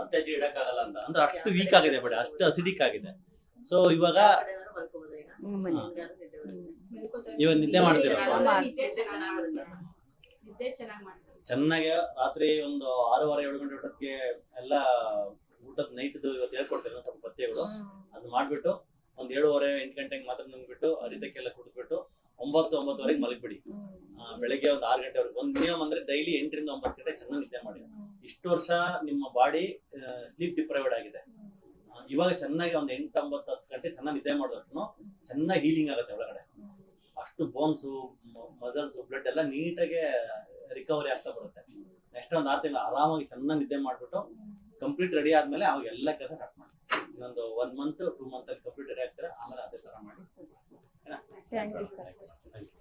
ಅತ್ಯಾಜಿ ಇಡಕ್ಕಾಗಲ್ಲ ಅಂತ, ಅಂದ್ರೆ ಅಷ್ಟು ವೀಕ್ ಆಗಿದೆ ಬಟ್ ಅಷ್ಟು ಅಸಿಡಿಕ್ ಆಗಿದೆ. ಸೊ ಇವಾಗ ಆ ಕಡೆ ಏನಾದ್ರು ಮಲ್ಕೋಬೋದಾ ಈಗ? ಮನೆ. ನಿಮ್ಗಾದ್ರೂ ನಿದ್ದೆ ಬರುತ್ತೆ? ಮಲ್ಕೋತಾರೆ. ಇವಾಗ ನಿದ್ದೆ ಮಾಡ್ತೀರಾ? ನಿದ್ದೆ ಚೆನ್ನಾಗಿ ಮಾಡುತ್ತೆ, ನಿದ್ದೆ ಚೆನ್ನಾಗಿ ಮಾಡ್ತಾರೆ. ಚೆನ್ನಾಗಿ ರಾತ್ರಿ ಒಂದು 6:30-7 ಗಂಟೆ ಊಟಕ್ಕೆ ಎಲ್ಲ ಊಟದ ನೈಟ್ದು ಇವತ್ತು ಹೇಳ್ಕೊಡ್ತೇನೆ ಸ್ವಲ್ಪ ಪಥ್ಯಗಳು. ಅದು ಮಾಡ್ಬಿಟ್ಟು ಒಂದ್ 7:30-8 ಗಂಟೆಗೆ ಮಾತ್ರ ನುಂಗ್ಬಿಟ್ಟು ಅರಿತಕ್ಕೆಲ್ಲ ಕುಡಿದ್ಬಿಟ್ಟು 9-9:30 ಮಲಗ್ಬಿಡಿ. ಬೆಳಗ್ಗೆ ಒಂದು 6 ಗಂಟೆವರೆಗೆ ಒಂದು ಮಿನಿಮಮ್ ಅಂದ್ರೆ ಡೈಲಿ 8-9 ಗಂಟೆ ಚೆನ್ನಾಗಿ ನಿದ್ದೆ ಮಾಡಿ. ಇಷ್ಟು ವರ್ಷ ನಿಮ್ಮ ಬಾಡಿ ಸ್ಲೀಪ್ ಡಿಪ್ರೈವ್ಡ್ ಆಗಿದೆ. ಇವಾಗ ಚೆನ್ನಾಗಿ ಒಂದು 8-9 ಗಂಟೆ ಚೆನ್ನಾಗಿ ನಿದ್ದೆ ಮಾಡಿದಷ್ಟು ಚೆನ್ನಾಗಿ ಹೀಲಿಂಗ್ ಆಗುತ್ತೆ ಒಳಗಡೆ. ಅಷ್ಟು ಬೋನ್ಸು, ಮಸಲ್ಸ್, ಬ್ಲಡ್ ಎಲ್ಲ ನೀಟಾಗಿ ರಿಕವರಿ ಆಗ್ತಾ ಬರುತ್ತೆ. ನೆಕ್ಸ್ಟ್ ಒಂದು 6 ತಿಂಗಳು ಆರಾಮಾಗಿ ಚೆನ್ನಾಗಿ ನಿದ್ದೆ ಮಾಡ್ಬಿಟ್ಟು ಕಂಪ್ಲೀಟ್ ರೆಡಿ ಆದ್ಮೇಲೆ ಅವಾಗ ಎಲ್ಲ ಕೆಲಸ ಸ್ಟಾರ್ಟ್ ಮಾಡಿ. ಇನ್ನೊಂದು 1 ಮಂತ್ 2 ಮಂತ್ ಅಲ್ಲಿ ಕಂಪ್ಲೀಟ್ ರೆಡಿ ಆಗ್ತಾರೆ. ಆಮೇಲೆ ಅದೇ ತರ ಮಾಡಿ. Thank you sir. Thank you.